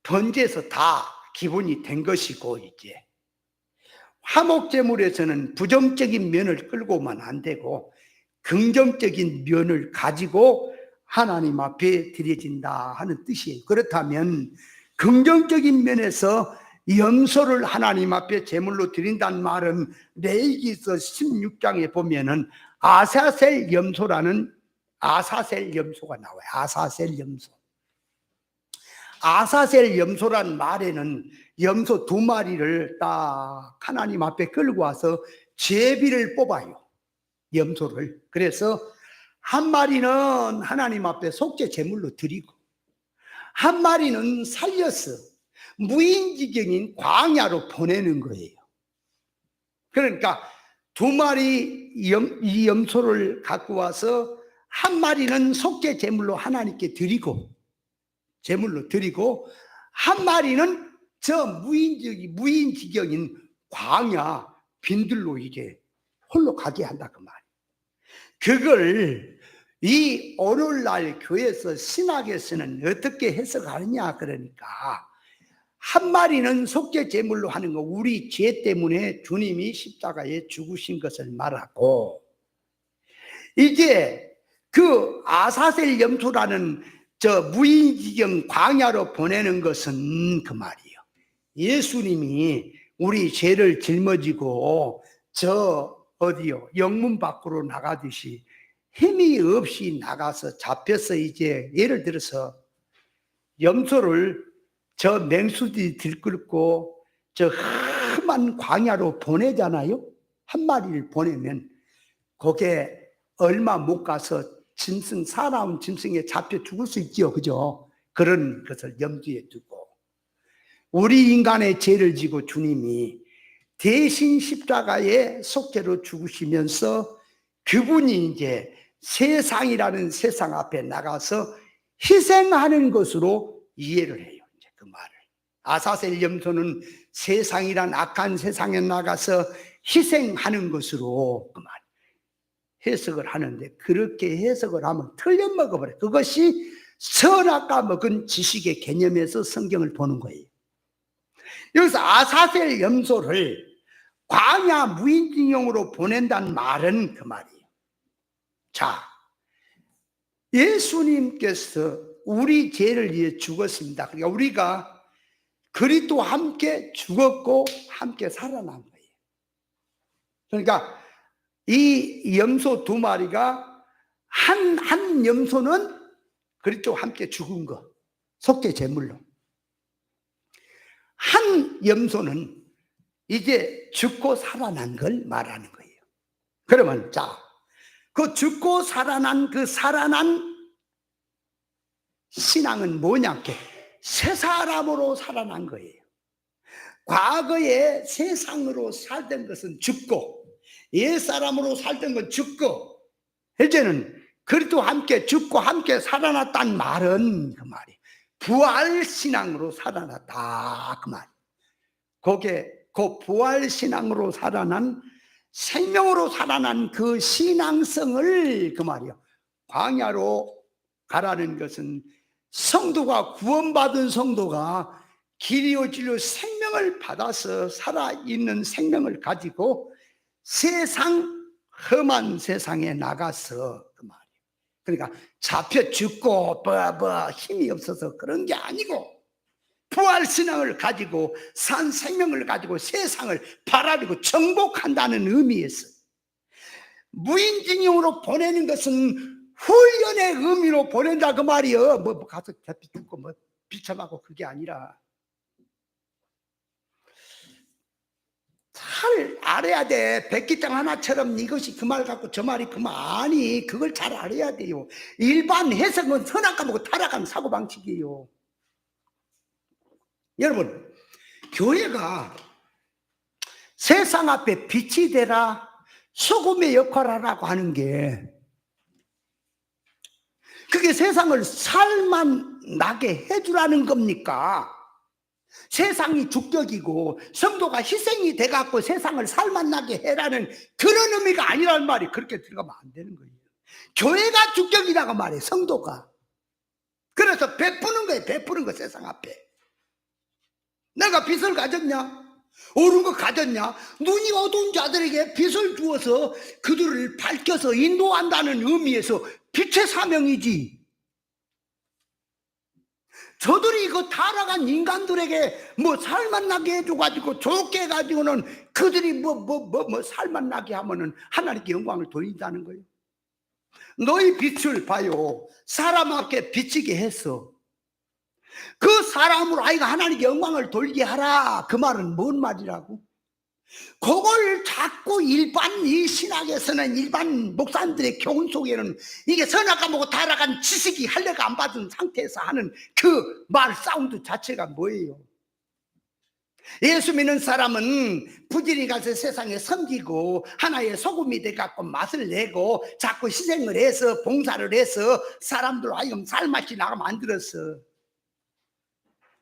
번제에서 다 기본이 된 것이고, 이제 화목제물에서는 부정적인 면을 끌고 오면 안 되고 긍정적인 면을 가지고 하나님 앞에 드려진다 하는 뜻이에요. 그렇다면 긍정적인 면에서 염소를 하나님 앞에 제물로 드린다는 말은 레위기서 16장에 보면은 아사셀 염소라는, 아사셀 염소가 나와요. 아사셀 염소. 아사셀 염소란 말에는 염소 2마리를 딱 하나님 앞에 끌고 와서 제비를 뽑아요, 염소를. 그래서 한 마리는 하나님 앞에 속죄 제물로 드리고 한 마리는 살려서 무인지경인 광야로 보내는 거예요. 그러니까 2마리 이 염소를 갖고 와서 한 마리는 속죄 제물로 하나님께 드리고, 제물로 드리고, 한 마리는 저 무인지경인 광야 빈들로 이게 홀로 가게 한다 그 말이에요. 그걸 이 오늘날 교회에서 신학에서는 어떻게 해석하느냐? 그러니까 한 마리는 속죄 제물로 하는 거, 우리 죄 때문에 주님이 십자가에 죽으신 것을 말하고, 이제 그 아사셀 염소라는 저 무인지경 광야로 보내는 것은 그 말이에요. 예수님이 우리 죄를 짊어지고 저 어디요? 영문 밖으로 나가듯이 힘이 없이 나가서 잡혀서, 이제 예를 들어서 염소를 저 맹수들이 들끓고 저 험한 광야로 보내잖아요. 한 마리를 보내면 그게 얼마 못 가서 짐승, 사나운 짐승에 잡혀 죽을 수 있죠. 그죠? 그런 것을 염두에 두고 우리 인간의 죄를 지고 주님이 대신 십자가에 속죄로 죽으시면서 그분이 이제 세상이라는 세상 앞에 나가서 희생하는 것으로 이해를 해요. 이제 그 말을. 아사셀 염소는 세상이란 악한 세상에 나가서 희생하는 것으로 그 말 해석을 하는데, 그렇게 해석을 하면 틀려 먹어버려요. 그것이 선악과 먹은 지식의 개념에서 성경을 보는 거예요. 여기서 아사셀 염소를 광야 무인징용으로 보낸다는 말은 그 말이에요. 자, 예수님께서 우리 죄를 위해 죽었습니다. 그러니까 우리가 그리스도와 함께 죽었고 함께 살아난 거예요. 그러니까 이 염소 두 마리가 한 염소는 그리스도와 함께 죽은 거, 속죄 제물로. 한 염소는 이제 죽고 살아난 걸 말하는 거예요. 그러면 자, 그 죽고 살아난 그 살아난 신앙은 뭐냐? 새 사람으로 살아난 거예요. 과거에 세상으로 살던 것은 죽고 옛사람으로 살던 건 죽고, 이제는 그리스도와 함께 죽고 함께 살아났다는 말은 그 말이에요. 부활신앙으로 살아났다 그 말. 그게 그 부활신앙으로 살아난, 생명으로 살아난 그 신앙성을 그 말이에요. 광야로 가라는 것은 성도가, 구원받은 성도가 길이요 진리요 생명을 받아서 살아있는 생명을 가지고 세상, 험한 세상에 나가서 그 말이에요. 그러니까 잡혀 죽고 힘이 없어서 그런 게 아니고 부활신앙을 가지고 산 생명을 가지고 세상을 바라보고 정복한다는 의미에서 무인징용으로 보내는 것은 훈련의 의미로 보낸다 그 말이에요. 뭐 가서 잡혀 죽고 뭐 비참하고 그게 아니라 잘 알아야 돼. 백기장 하나처럼 이것이 그 말 같고 저 말이 그 말이, 그걸 잘 알아야 돼요. 일반 해석은 선악과 보고 타락한 사고방식이에요. 여러분, 교회가 세상 앞에 빛이 되라, 소금의 역할을 하라고 하는 게, 그게 세상을 살만 나게 해주라는 겁니까? 세상이 주격이고 성도가 희생이 돼갖고 세상을 살만 나게 해라는 그런 의미가 아니란 말이, 그렇게 들어가면 안 되는 거예요. 교회가 주격이라고 말해, 성도가. 그래서 베푸는 거예요. 베푸는 거, 세상 앞에. 내가 빛을 가졌냐? 옳은 거 가졌냐? 눈이 어두운 자들에게 빛을 주어서 그들을 밝혀서 인도한다는 의미에서 빛의 사명이지. 저들이 그 타락한 인간들에게 뭐 살만 나게 해줘가지고 좋게 해가지고는 그들이 살만 나게 하면은 하나님께 영광을 돌린다는 거예요. 너희 빛을 봐요. 사람 앞에 비치게 해서 그 사람으로 아이가 하나님께 영광을 돌게 하라. 그 말은 뭔 말이라고? 그걸 자꾸 일반 이 신학에서는, 일반 목사님들의 교훈 속에는 이게 선악과 보고 타락한 지식이 할례가 안 받은 상태에서 하는 그 말 사운드 자체가 뭐예요? 예수 믿는 사람은 부지런히 가서 세상에 섬기고 하나의 소금이 돼갖고 맛을 내고 자꾸 희생을 해서 봉사를 해서 사람들 하여금 살맛이 나가 만들었어.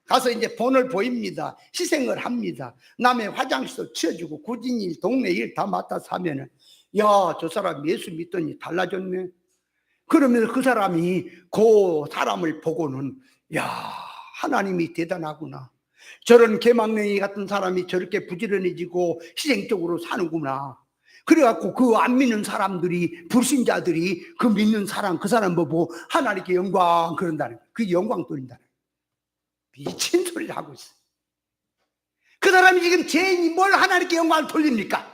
가서 이제 본을 보입니다. 희생을 합니다. 남의 화장실도 치워주고 굳은 일, 동네 일 다 맡아서 하면은, 야, 저 사람 예수 믿더니 달라졌네. 그러면 그 사람이 그 사람을 보고는, 야, 하나님이 대단하구나. 저런 개망랭이 같은 사람이 저렇게 부지런해지고 희생적으로 사는구나. 그래갖고 그 안 믿는 사람들이, 불신자들이 그 믿는 사람, 그 사람 보고 하나님께 영광 그런다는 거예요. 그 영광 돌린다는 거예요. 미친 소리를 하고 있어요. 그 사람이 지금 죄인이 뭘 하나님께 영광을 돌립니까?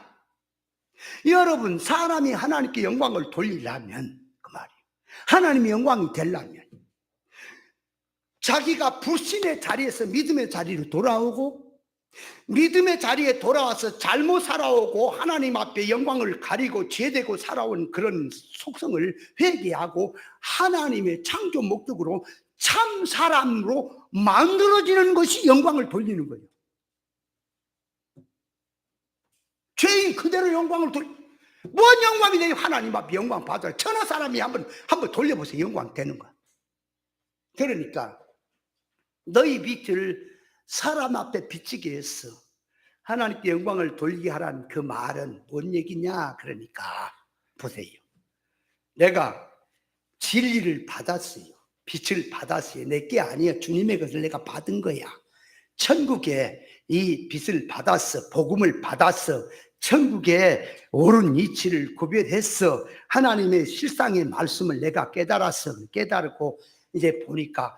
여러분, 사람이 하나님께 영광을 돌리려면 그 말이에요. 하나님의 영광이 되려면 자기가 불신의 자리에서 믿음의 자리로 돌아오고, 믿음의 자리에 돌아와서 잘못 살아오고 하나님 앞에 영광을 가리고 죄되고 살아온 그런 속성을 회개하고 하나님의 창조 목적으로 참 사람으로 만들어지는 것이 영광을 돌리는 거예요. 죄인 그대로 영광을 뭔 영광이 돼요? 하나님 앞에 영광 받아요. 천하 사람이 한번 돌려보세요. 영광 되는 거야. 그러니까 너희 빛을 사람 앞에 비치게 했어. 하나님께 영광을 돌리게 하라는 그 말은 뭔 얘기냐? 그러니까 보세요. 내가 진리를 받았어요. 빛을 받았어요. 내게 아니야. 주님의 것을 내가 받은 거야. 천국에 이 빛을 받았어. 복음을 받았어. 천국에 옳은 이치를 구별했어. 하나님의 실상의 말씀을 내가 깨달았어. 깨달고 이제 보니까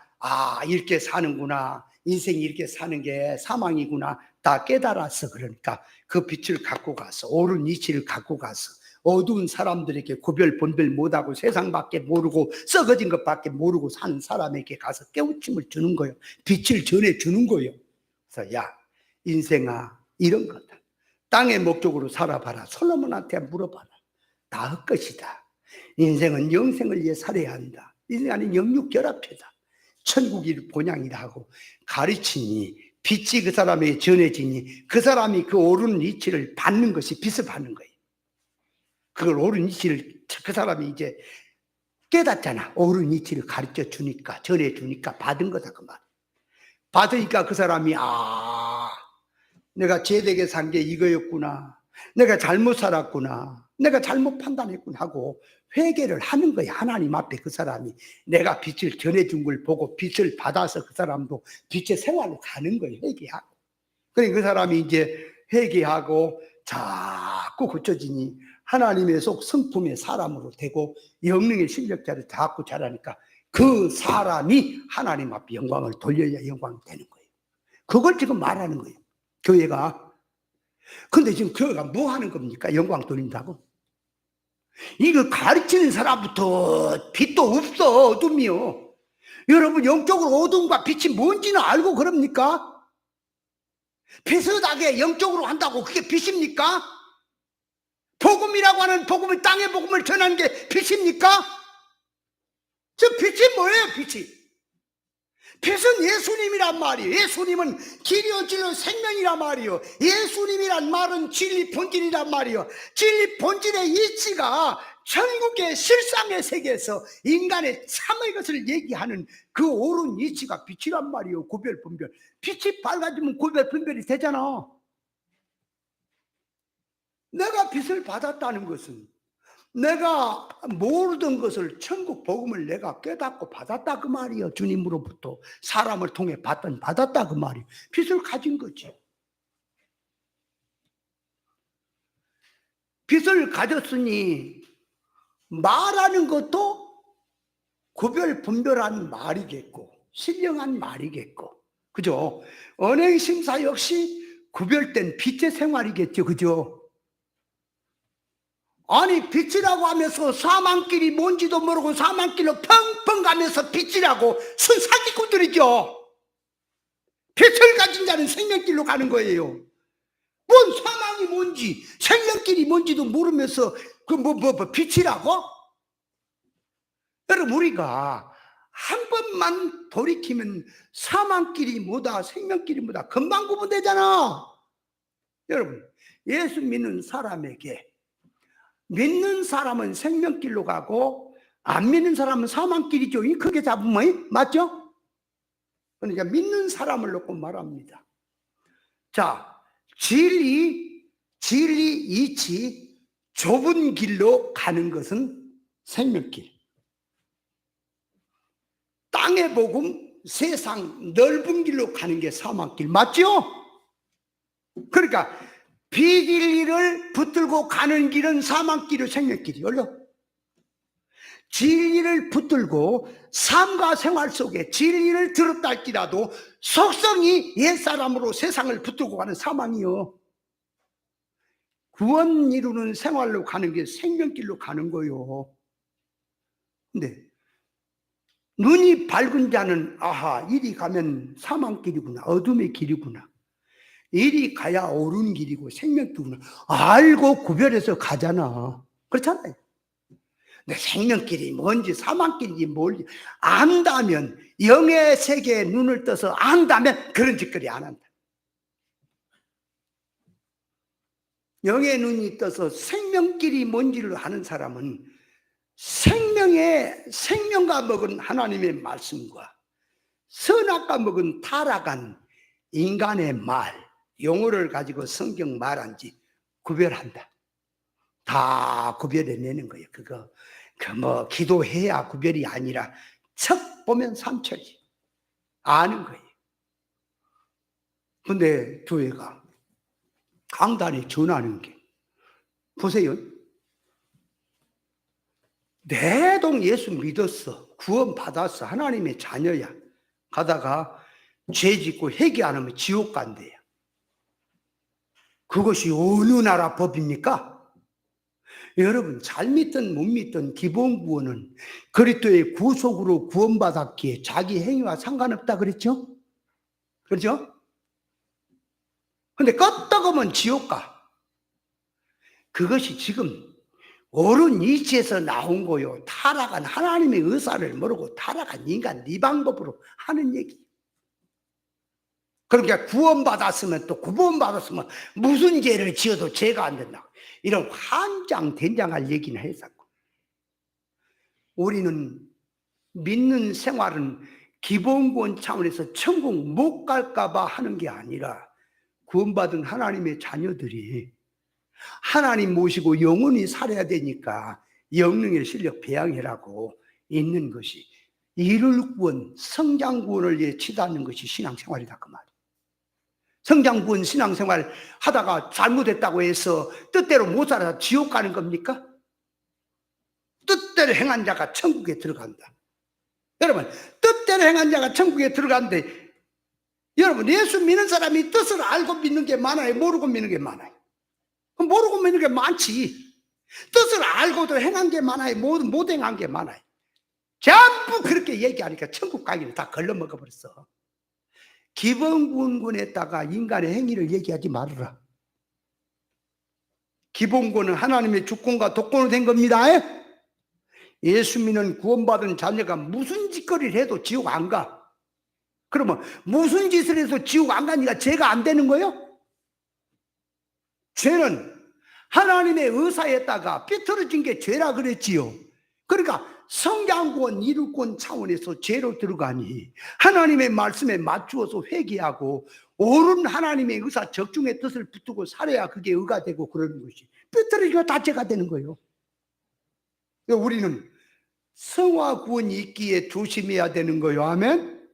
이렇게 사는구나. 인생이 이렇게 사는 게 사망이구나. 다 깨달았어. 그러니까 그 빛을 갖고 가서, 옳은 이치를 갖고 가서 어두운 사람들에게 구별 분별 못하고 세상밖에 모르고 썩어진 것밖에 모르고 사는 사람에게 가서 깨우침을 주는 거예요. 빛을 전해주는 거예요. 그래서 야, 인생아, 이런 거다. 땅의 목적으로 살아봐라. 솔로몬한테 물어봐라. 다 헛것이다. 인생은 영생을 위해 살아야 한다. 인생 아닌 영육결합회다. 천국이 본향이다 하고 가르치니, 빛이 그 사람에게 전해지니 그 사람이 그 옳은 이치를 받는 것이 빛을 받는 거예요. 그걸 옳은 이치를 그 사람이 이제 깨닫잖아. 옳은 이치를 가르쳐 주니까, 전해 주니까 받은 거다 그 말. 받으니까 그 사람이 내가 죄되게 산 게 이거였구나. 내가 잘못 살았구나. 내가 잘못 판단했구나 하고 회개를 하는 거야. 하나님 앞에 그 사람이 내가 빛을 전해준 걸 보고 빛을 받아서 그 사람도 빛의 생활로 가는 거예요. 회개하고. 그러니까 그 사람이 이제 회개하고 자꾸 고쳐지니 하나님의 속 성품의 사람으로 되고 영능의 실력자를 자꾸 자라니까 그 사람이 하나님 앞에 영광을 돌려야 영광이 되는 거예요. 그걸 지금 말하는 거예요. 교회가. 근데 지금 교회가 뭐 하는 겁니까? 영광 돌린다고? 이거 가르치는 사람부터 빛도 없어. 어둠이요. 여러분, 영적으로 어둠과 빛이 뭔지는 알고 그럽니까? 비슷하게 영적으로 한다고 그게 빛입니까? 복음이라고 하는 복음을, 땅의 복음을 전하는 게 빛입니까? 저 빛이 뭐예요? 빛이 빛은 예수님이란 말이에요. 예수님은 길이요 진리요 생명이란 말이에요. 예수님이란 말은 진리 본질이란 말이에요. 진리 본질의 이치가 천국의 실상의 세계에서 인간의 참의 것을 얘기하는 그 옳은 이치가 빛이란 말이에요. 구별 분별. 빛이 밝아지면 구별 분별이 되잖아. 내가 빛을 받았다는 것은 내가 모르던 것을, 천국 복음을 내가 깨닫고 받았다 그 말이에요. 주님으로부터 사람을 통해 받았다 그 말이에요. 빛을 가진 거지. 빛을 가졌으니 말하는 것도 구별 분별한 말이겠고 신령한 말이겠고, 그죠? 언행심사 역시 구별된 빛의 생활이겠죠. 그죠? 아니, 빛이라고 하면서 사망길이 뭔지도 모르고 사망길로 펑펑 가면서 빛이라고 사기꾼들이죠. 빛을 가진 자는 생명길로 가는 거예요. 뭔 사망이 뭔지 생명길이 뭔지도 모르면서 빛이라고? 여러분, 우리가 한 번만 돌이키면 사망길이 뭐다 생명길이 뭐다 금방 구분되잖아. 여러분, 예수 믿는 사람에게 믿는 사람은 생명길로 가고 안 믿는 사람은 사망길이죠. 크게 잡으면 맞죠? 그러니까 믿는 사람을 놓고 말합니다. 자, 진리, 이치, 좁은 길로 가는 것은 생명길. 땅의 복음, 세상 넓은 길로 가는 게 사막길 맞죠? 그러니까 비진리를 붙들고 가는 길은 사막길이요 생명길이 얼른 진리를 붙들고 삶과 생활 속에 진리를 들었다 할지라도 속성이 옛사람으로 세상을 붙들고 가는 사망이요. 구원 이루는 생활로 가는 게 생명길로 가는 거요. 근데 눈이 밝은 자는 아하 이리 가면 사망길이구나 어둠의 길이구나 이리 가야 옳은 길이고 생명길이구나 알고 구별해서 가잖아. 그렇잖아요. 근데 생명길이 뭔지 사망길인지 뭘지 안다면 영의 세계에 눈을 떠서 안다면 그런 짓거리 안 한다. 영의 눈이 떠서 생명길이 뭔지를 아는 사람은 생명과 먹은 하나님의 말씀과 선악과 먹은 타락한 인간의 말, 용어를 가지고 성경 말한지 구별한다. 다 구별해내는 거예요. 그거 뭐 기도해야 구별이 아니라 척 보면 삼천이 아는 거예요. 근데 교회가 강단에 전하는 게 보세요. 내 동 예수 믿었어. 구원 받았어. 하나님의 자녀야. 가다가 죄 짓고 회개 안 하면 지옥 간대요. 그것이 어느 나라 법입니까? 여러분 잘 믿든 못 믿든 기본 구원은 그리스도의 구속으로 구원받았기에 자기 행위와 상관없다 그랬죠? 그렇죠? 근데 껐다가면 지옥 가. 그것이 지금 옳은 이치에서 나온 거요. 타락한 하나님의 의사를 모르고 타락한 인간 네 방법으로 하는 얘기. 그러니까 구원받았으면 또 구원받았으면 무슨 죄를 지어도 죄가 안 된다. 이런 환장된장할 얘기는 했었고 우리는 믿는 생활은 기본구원 차원에서 천국 못 갈까 봐 하는 게 아니라 구원받은 하나님의 자녀들이 하나님 모시고 영원히 살아야 되니까 영능의 실력 배양해라고 있는 것이 이룰 구원, 성장 구원을 위해 치닫는 것이 신앙생활이다 그 말이에요. 성장구원 신앙생활 하다가 잘못했다고 해서 뜻대로 못 살아서 지옥 가는 겁니까? 뜻대로 행한 자가 천국에 들어간다. 여러분 뜻대로 행한 자가 천국에 들어가는데 여러분 예수 믿는 사람이 뜻을 알고 믿는 게 많아요? 모르고 믿는 게 많아요? 모르고 믿는 게 많지. 뜻을 알고도 행한 게 많아요? 못 행한 게 많아요? 전부 그렇게 얘기하니까 천국 가기는 다 걸러먹어버렸어. 기본구원에다가 인간의 행위를 얘기하지 말아라. 기본구원은 하나님의 주권과 독권으로 된 겁니다. 예수 믿는 구원받은 자녀가 무슨 짓거리를 해도 지옥 안 가. 그러면 무슨 짓을 해도 지옥 안 가니까 죄가 안 되는 거예요? 죄는 하나님의 의사에다가 삐뚤어진 게 죄라 그랬지요. 그러니까 성장구원, 이룰구원 차원에서 죄로 들어가니 하나님의 말씀에 맞추어서 회개하고 옳은 하나님의 의사 적중의 뜻을 붙들고 살아야 그게 의가 되고 그러는 것이 삐뚤어지고 다 죄가 되는 거예요. 우리는 성화구원이 있기에 조심해야 되는 거예요. 아멘.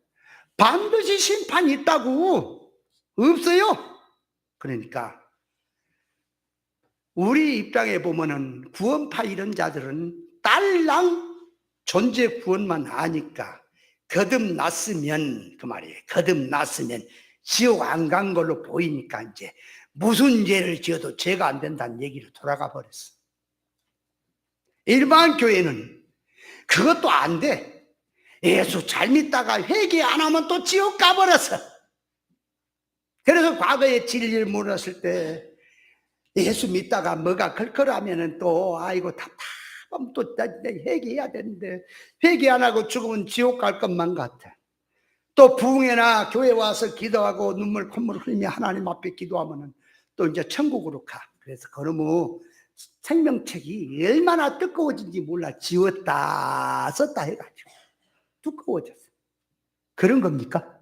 반드시 심판이 있다고. 없어요. 그러니까 우리 입장에 보면은 구원파 이런 자들은 딸랑 존재 구원만 아니까 거듭났으면 그 말이에요. 거듭났으면 지옥 안 간 걸로 보이니까 이제 무슨 죄를 지어도 죄가 안 된다는 얘기를 돌아가 버렸어. 일반 교회는 그것도 안 돼. 예수 잘 믿다가 회개 안 하면 또 지옥 가버렸어. 그래서 과거에 진리를 몰랐을 때 예수 믿다가 뭐가 걸걸하면은 또 아이고 답답하면 또 회개해야 되는데 회개 안 하고 죽으면 지옥 갈 것만 같아. 또 부흥회나 교회 와서 기도하고 눈물 콧물 흘리며 하나님 앞에 기도하면은 또 이제 천국으로 가. 그래서 그러면 생명책이 얼마나 두꺼워진지 몰라. 지웠다 썼다 해가지고 두꺼워졌어. 그런 겁니까?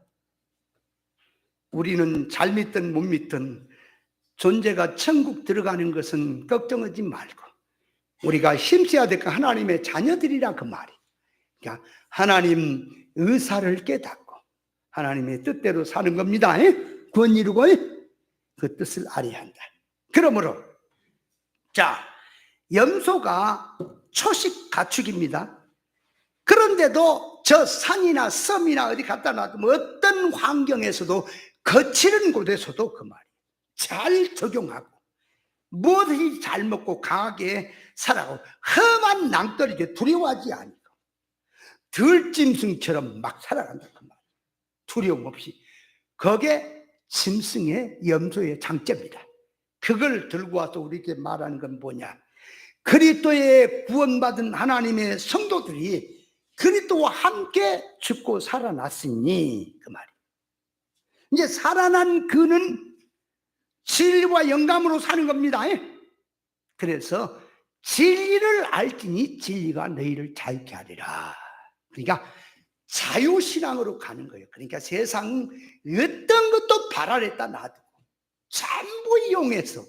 우리는 잘 믿든 못 믿든 존재가 천국 들어가는 것은 걱정하지 말고 우리가 힘써야 될 거 하나님의 자녀들이라 그 말이. 그러니까 하나님 의사를 깨닫고 하나님의 뜻대로 사는 겁니다. 구원 이루고 그 뜻을 알아야 한다. 그러므로 자, 염소가 초식 가축입니다. 그런데도 저 산이나 섬이나 어디 갖다 놔두면 어떤 환경에서도 거칠은 곳에서도 그 말이에요. 잘 적용하고 무엇이 잘 먹고 강하게 살아가고 험한 낭떠러지에 두려워하지 않고 들짐승처럼 막 살아간다 그 말이에요. 두려움 없이. 그게 짐승의 염소의 장점이다. 그걸 들고 와서 우리에게 말하는 건 뭐냐? 그리스도의 구원받은 하나님의 성도들이 그리스도와 함께 죽고 살아났으니 그 말이에요. 이제 살아난 그는 진리와 영감으로 사는 겁니다. 그래서 진리를 알지니 진리가 너희를 자유케 하리라. 그러니까 자유신앙으로 가는 거예요. 그러니까 세상 어떤 것도 발알했다 놔두고 전부 이용해서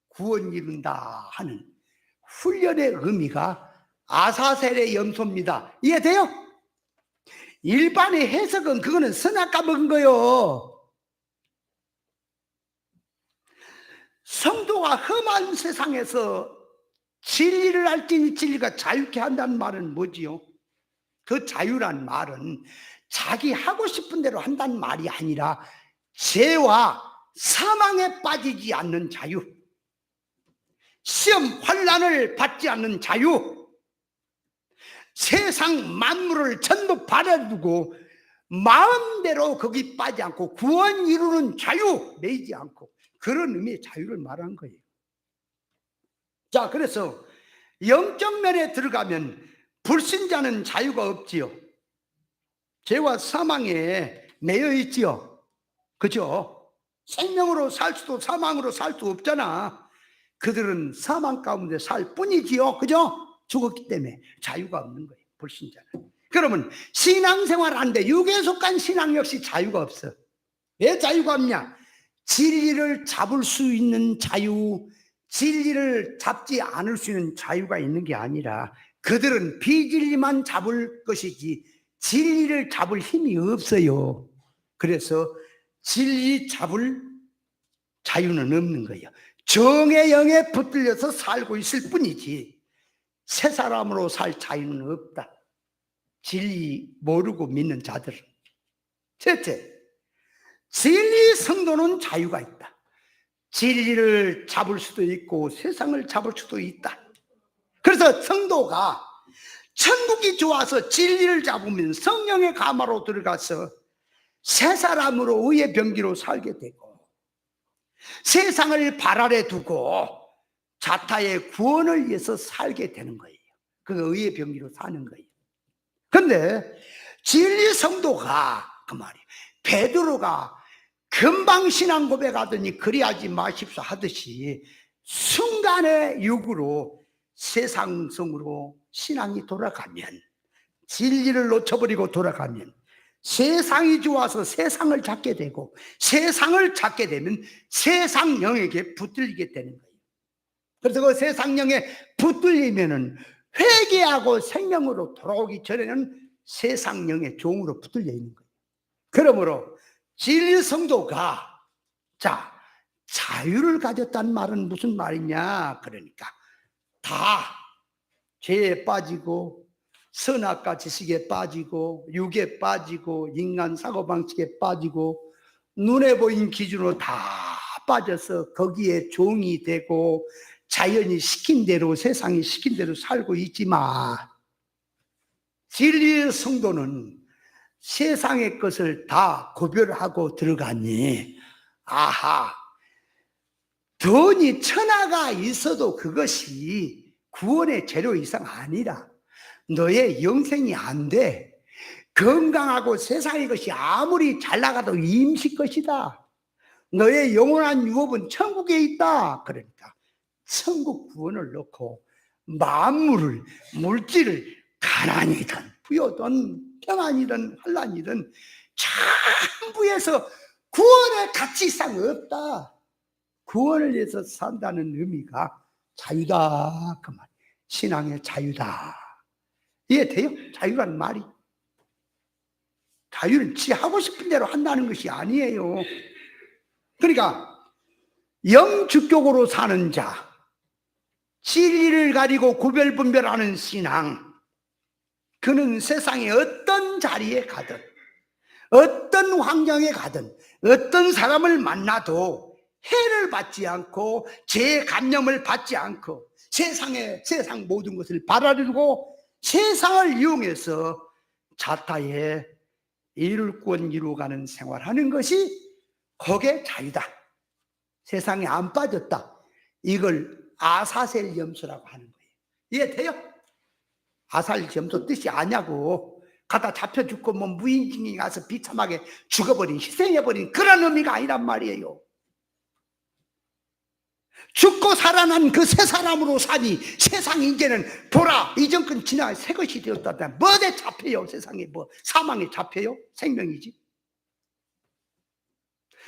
구원 이룬다 하는 훈련의 의미가 아사셀의 염소입니다. 이해돼요? 일반의 해석은 그거는 선악 먹은 거예요. 성도가 험한 세상에서 진리를 알지니 진리가 자유케 한다는 말은 뭐지요? 그 자유란 말은 자기 하고 싶은 대로 한다는 말이 아니라 죄와 사망에 빠지지 않는 자유, 시험 환난을 받지 않는 자유, 세상 만물을 전부 버려두고 마음대로 거기 빠지 않고 구원 이루는 자유 매이지 않고 그런 의미의 자유를 말한 거예요. 자, 그래서 영적 면에 들어가면 불신자는 자유가 없지요. 죄와 사망에 매여 있지요. 그죠? 생명으로 살 수도 사망으로 살 수 없잖아. 그들은 사망 가운데 살 뿐이지요. 그죠? 죽었기 때문에 자유가 없는 거예요. 불신자는. 그러면 신앙생활 하는데 육에 속한 신앙 역시 자유가 없어. 왜 자유가 없냐? 진리를 잡을 수 있는 자유, 진리를 잡지 않을 수 있는 자유가 있는 게 아니라 그들은 비진리만 잡을 것이지 진리를 잡을 힘이 없어요. 그래서 진리 잡을 자유는 없는 거예요. 정의 영에 붙들려서 살고 있을 뿐이지 새 사람으로 살 자유는 없다. 진리 모르고 믿는 자들은. 셋째, 진리 성도는 자유가 있다. 진리를 잡을 수도 있고 세상을 잡을 수도 있다. 그래서 성도가 천국이 좋아서 진리를 잡으면 성령의 가마로 들어가서 새 사람으로 의의 병기로 살게 되고 세상을 발 아래 두고 자타의 구원을 위해서 살게 되는 거예요. 그게 의의 병기로 사는 거예요. 그런데 진리 성도가 그 말이에요. 베드로가 금방 신앙 고백하더니 그리하지 마십시오 하듯이 순간의 육으로 세상성으로 신앙이 돌아가면 진리를 놓쳐버리고 돌아가면 세상이 좋아서 세상을 찾게 되고 세상을 찾게 되면 세상 영에게 붙들리게 되는 거예요. 그래서 그 세상 영에 붙들리면은 회개하고 생명으로 돌아오기 전에는 세상 영의 종으로 붙들려 있는 거예요. 그러므로 진리 성도가 자 자유를 가졌다는 말은 무슨 말이냐? 그러니까 다 죄에 빠지고 선악과 지식에 빠지고 육에 빠지고 인간 사고방식에 빠지고 눈에 보인 기준으로 다 빠져서 거기에 종이 되고 자연이 시킨 대로 세상이 시킨 대로 살고 있지만 진리의 성도는 세상의 것을 다 구별하고 들어가니 아하 돈이 천하가 있어도 그것이 구원의 재료 이상 아니라 너의 영생이 안 돼. 건강하고 세상의 것이 아무리 잘 나가도 임시 것이다. 너의 영원한 유업은 천국에 있다. 그러니까 천국 구원을 놓고 만물을 물질을 가난이든 부여든 평안이든 환난이든 전부에서 구원의 가치 이상 없다. 구원을 위해서 산다는 의미가 자유다 그 말. 신앙의 자유다. 이해돼요? 자유라는 말이. 자유는 지 하고 싶은 대로 한다는 것이 아니에요. 그러니까 영주격으로 사는 자, 진리를 가리고 구별분별하는 신앙, 그는 세상의 어떤 자리에 가든 어떤 환경에 가든 어떤 사람을 만나도 해를 받지 않고 죄의 감염을 받지 않고 세상 모든 것을 받아들이고 세상을 이용해서 자타의 이룰권 이루어가는 생활하는 것이 그게 자유다. 세상에 안 빠졌다. 이걸 아사셀 염소라고 하는 거예요. 이해돼요? 아사셀 염소 뜻이 아냐고 가다 잡혀 죽고 뭐 무인징에 가서 비참하게 죽어버린 희생해버린 그런 의미가 아니란 말이에요. 죽고 살아난 그 새 사람으로 사니 세상이 이제는 보라 이전 건 지나 새 것이 되었다. 뭐에 잡혀요? 세상에 뭐 사망에 잡혀요? 생명이지.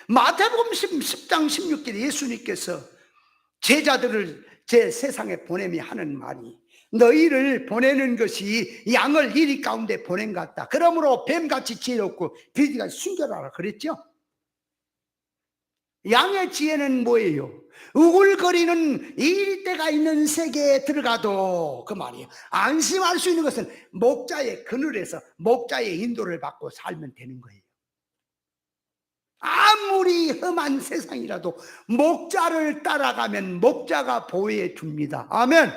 마태복음 10장 16절에 예수님께서 제자들을 제 세상에 보내미 하는 말이 너희를 보내는 것이 양을 이리 가운데 보낸 것 같다. 그러므로 뱀같이 지혜롭고 비둘기같이 순결하라 그랬죠. 양의 지혜는 뭐예요? 우글거리는 이리때가 있는 세계에 들어가도 그 말이에요. 안심할 수 있는 것은 목자의 그늘에서 목자의 인도를 받고 살면 되는 거예요. 아무리 험한 세상이라도 목자를 따라가면 목자가 보호해 줍니다. 아멘.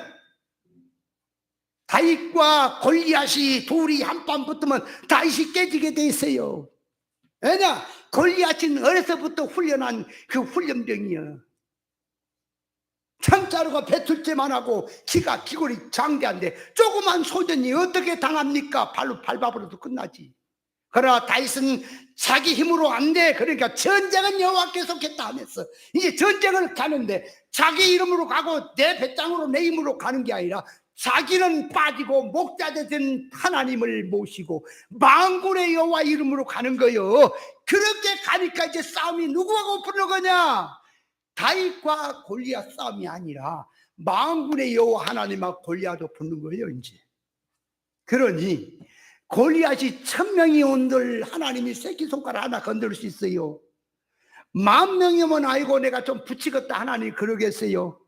다윗과 골리앗이 둘이 한판 붙으면 다윗이 깨지게 돼 있어요. 왜냐? 골리앗은 어려서부터 훈련한 그 훈련병이야. 창자루가 배틀때만 하고 키가 기골이 장대한데 조그만 소년이 어떻게 당합니까? 발로 밟아버려도 끝나지. 그러나 다윗은 자기 힘으로 안 돼. 그러니까 전쟁은 여호와께서 하겠다 하면서 이제 전쟁을 가는데 자기 이름으로 가고 내 배짱으로 내 힘으로 가는 게 아니라 자기는 빠지고 목자되신 하나님을 모시고 만군의 여호와 이름으로 가는 거요. 그렇게 가니까 이제 싸움이 누구하고 붙는 거냐? 다윗과 골리앗 싸움이 아니라 만군의 여호와 하나님하고 골리앗도 붙는 거예요. 이제 그러니 골리앗이 1000명이 온들 하나님이 새끼손가락 하나 건들 수 있어요. 10,000명이면 아이고 내가 좀 붙이겠다 하나님 그러겠어요.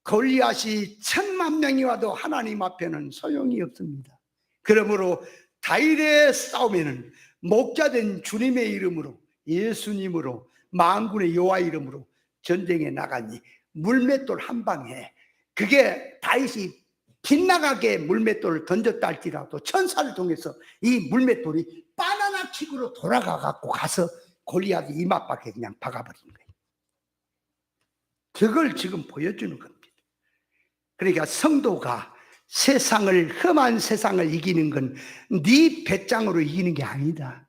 골리앗이 10,000,000명이 와도 하나님 앞에는 소용이 없습니다. 그러므로 다윗의 싸움에는 목자된 주님의 이름으로 예수님으로 만군의 여호와 이름으로 전쟁에 나가니 물맷돌 한 방에 그게 다윗이 빗나가게 물맷돌을 던졌다 할지라도 천사를 통해서 이 물맷돌이 바나나 킥으로 돌아가 갖고 가서 골리앗 이마밖에 그냥 박아버린 거예요. 그걸 지금 보여주는 겁니다. 그러니까 성도가 세상을 험한 세상을 이기는 건 네 배짱으로 이기는 게 아니다.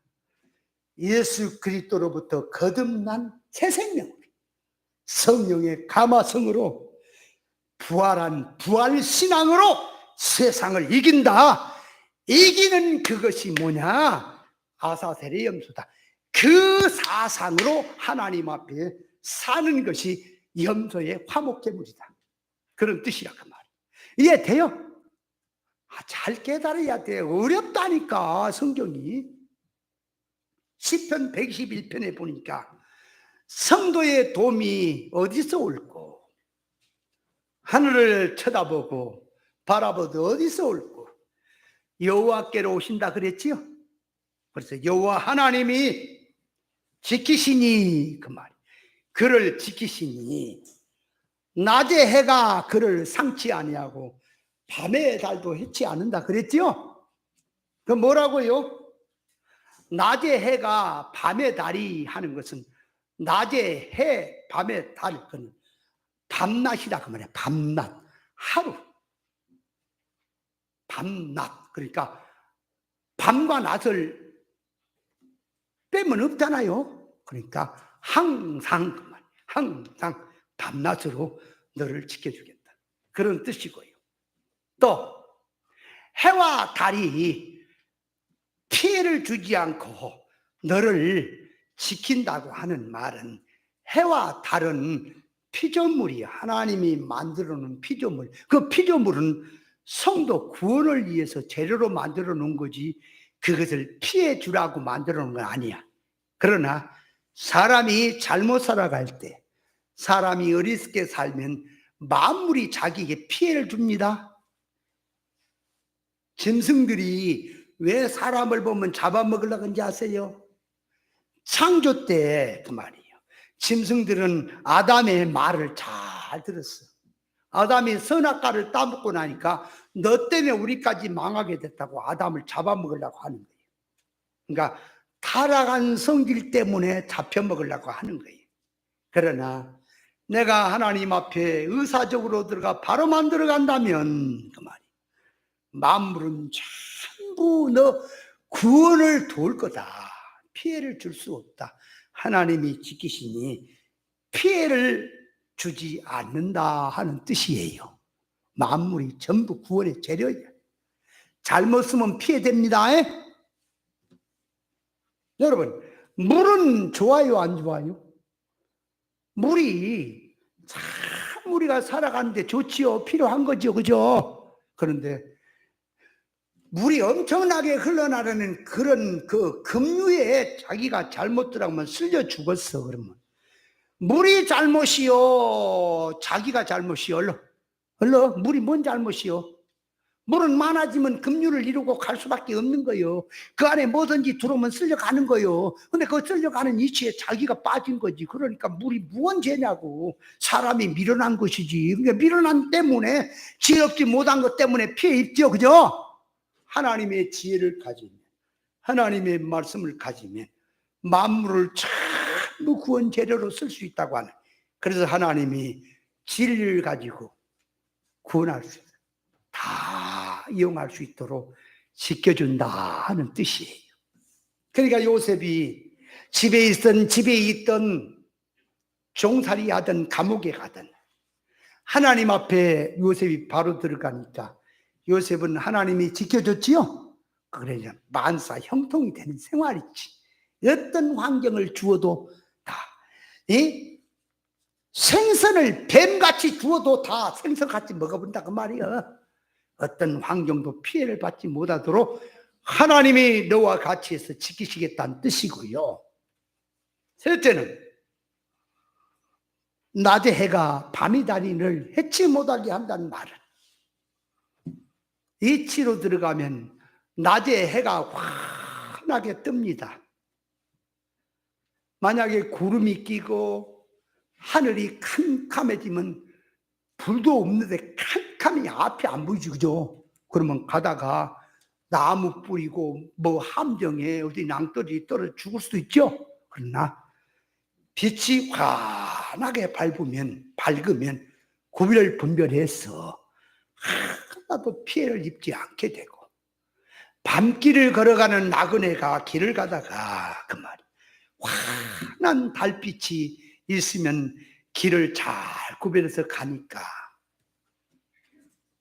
예수 그리스도로부터 거듭난 새 생명 성령의 감화성으로 부활한 부활신앙으로 세상을 이긴다. 이기는 그것이 뭐냐? 아사셀의 염소다. 그 사상으로 하나님 앞에 사는 것이 염소의 화목제물이다. 그런 뜻이라 그 말이에요. 이해돼요? 잘 깨달아야 돼. 어렵다니까 성경이. 시편 121편에 보니까 성도의 도움이 어디서 올꼬? 하늘을 쳐다보고 바라보도 어디서 올꼬? 여호와께로 오신다 그랬지요. 그래서 여호와 하나님이 지키시니 그 말. 그를 지키시니 낮의 해가 그를 상치 아니하고 밤의 달도 해치 않는다 그랬지요. 그 뭐라고요? 낮의 해가 밤의 달이 하는 것은 낮의 해 밤의 달 그는 밤낮이다 그 말이야. 밤낮 하루 밤낮 그러니까 밤과 낮을 빼면 없잖아요. 그러니까 항상 그 말 항상 밤낮으로 너를 지켜주겠다 그런 뜻이고요. 또 해와 달이 피해를 주지 않고 너를 지킨다고 하는 말은 해와 달은 피조물이야. 하나님이 만들어 놓은 피조물. 그 피조물은 성도 구원을 위해서 재료로 만들어 놓은 거지 그것을 피해 주라고 만들어 놓은 건 아니야. 그러나 사람이 잘못 살아갈 때, 사람이 어리석게 살면 만물이 자기에게 피해를 줍니다. 짐승들이 왜 사람을 보면 잡아먹으려고 하는지 아세요? 창조 때 그 말이에요. 짐승들은 아담의 말을 잘 들었어. 아담이 선악과를 따먹고 나니까 너 때문에 우리까지 망하게 됐다고 아담을 잡아먹으려고 하는 거예요. 그러니까 타락한 성질 때문에 잡혀먹으려고 하는 거예요. 그러나 내가 하나님 앞에 의사적으로 들어가 바로만 들어간다면 그 말이에요. 만물은 전부 너 구원을 도울 거다. 피해를 줄 수 없다. 하나님이 지키시니 피해를 주지 않는다 하는 뜻이에요. 만물이 전부 구원의 재료예요. 잘못 쓰면 피해됩니다. 여러분, 물은 좋아요, 안 좋아요? 물이 참 우리가 살아가는데 좋지요. 필요한 거죠. 그죠? 그런데 물이 엄청나게 흘러나가는 그런 그 급류에 자기가 잘못 들어가면 쓸려 죽었어. 그러면 물이 잘못이요, 자기가 잘못이요? 물이 뭔 잘못이요? 물은 많아지면 급류를 이루고 갈 수밖에 없는 거예요. 그 안에 뭐든지 들어오면 쓸려가는 거예요. 근데 그 쓸려가는 이치에 자기가 빠진 거지. 그러니까 물이 무언 죄냐고. 사람이 밀어난 것이지. 그러니까 밀어난 때문에 지혜롭지 못한 것 때문에 피해 입죠. 그죠? 하나님의 지혜를 가지면, 하나님의 말씀을 가지면 만물을 전부 구원 재료로 쓸 수 있다고 하는. 그래서 하나님이 진리를 가지고 구원할 수 있어요. 다 이용할 수 있도록 지켜준다 하는 뜻이에요. 그러니까 요셉이 집에 있던 종살이 하든 감옥에 가든 하나님 앞에 요셉이 바로 들어가니까 요셉은 하나님이 지켜줬지요. 그래야 만사 형통이 되는 생활이지. 어떤 환경을 주어도 다, 생선을 뱀같이 주어도 다 생선같이 먹어본다 그 말이야. 어떤 환경도 피해를 받지 못하도록 하나님이 너와 같이 해서 지키시겠다는 뜻이고요. 셋째는 낮의 해가 밤이 달인을 해치 못하게 한다는 말은, 이치로 들어가면 낮에 해가 환하게 뜹니다. 만약에 구름이 끼고 하늘이 캄캄해지면 불도 없는데 캄캄이 앞이 안 보이지, 그죠? 그러면 가다가 나무 뿌리고 뭐 함정에 어디 낭떠러지 떨어져 죽을 수도 있죠. 그러나 빛이 환하게 밝으면 구별 분별해서 하나도 피해를 입지 않게 되고, 밤길을 걸어가는 나그네가 길을 가다가 그 말이 환한 달빛이 있으면 길을 잘 구별해서 가니까,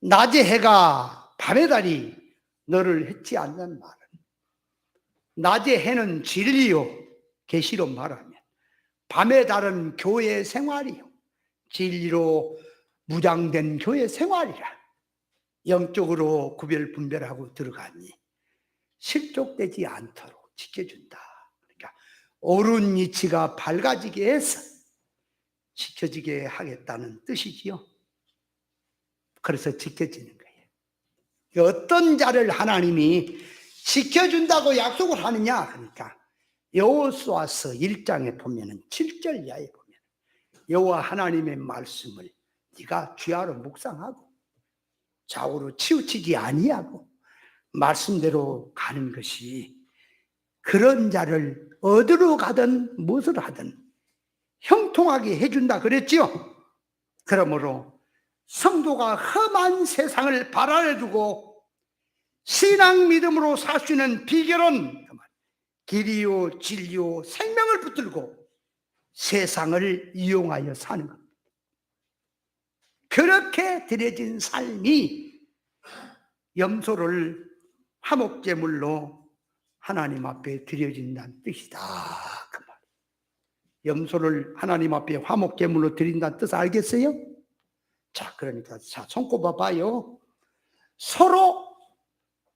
낮의 해가 밤의 달이 너를 해치 않는 말은, 낮의 해는 진리요 계시로 말하면, 밤의 달은 교회 생활이요 진리로 무장된 교회 생활이라. 영적으로 구별 분별하고 들어가니 실족되지 않도록 지켜준다. 그러니까 옳은 이치가 밝아지게 해서 지켜지게 하겠다는 뜻이지요. 그래서 지켜지는 거예요. 어떤 자를 하나님이 지켜준다고 약속을 하느냐? 그러니까 여호수아서 1장에 보면은 7절 이하에 보면 여호와 하나님의 말씀을 네가 귀하로 묵상하고 좌우로 치우치지 아니하고 말씀대로 가는 것이 그런 자를 어디로 가든 무엇을 하든 형통하게 해준다 그랬죠. 그러므로 성도가 험한 세상을 발안해 두고 신앙 믿음으로 살 수 있는 비결은 길이요 진리요 생명을 붙들고 세상을 이용하여 사는 것. 그렇게 드려진 삶이 염소를 화목제물로 하나님 앞에 드려진다는 뜻이다. 그 말. 염소를 하나님 앞에 화목제물로 드린다는 뜻 알겠어요? 자, 그러니까 자, 손꼽아 봐요. 서로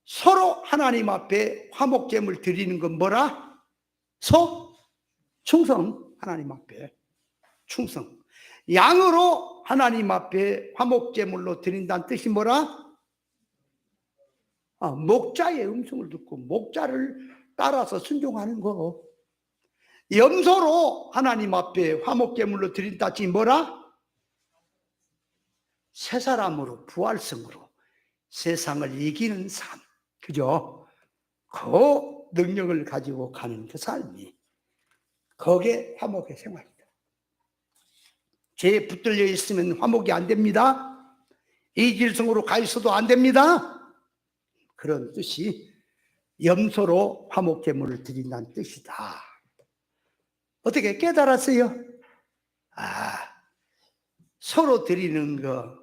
서로 하나님 앞에 화목제물 드리는 건 뭐라? 충성. 하나님 앞에 충성. 양으로 하나님 앞에 화목제물로 드린다는 뜻이 뭐라? 목자의 음성을 듣고 목자를 따라서 순종하는 거. 염소로 하나님 앞에 화목제물로 드린다 지 뭐라? 새 사람으로 부활성으로 세상을 이기는 삶. 그죠? 그 능력을 가지고 가는 그 삶이 그게 화목의 생활이다. 죄에 붙들려 있으면 화목이 안 됩니다. 이질성으로 가 있어도 안 됩니다. 그런 뜻이 염소로 화목제물을 드린다는 뜻이다. 어떻게 깨달았어요? 소로 드리는 거,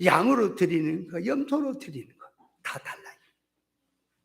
양으로 드리는 거, 염소로 드리는 거 다 달라.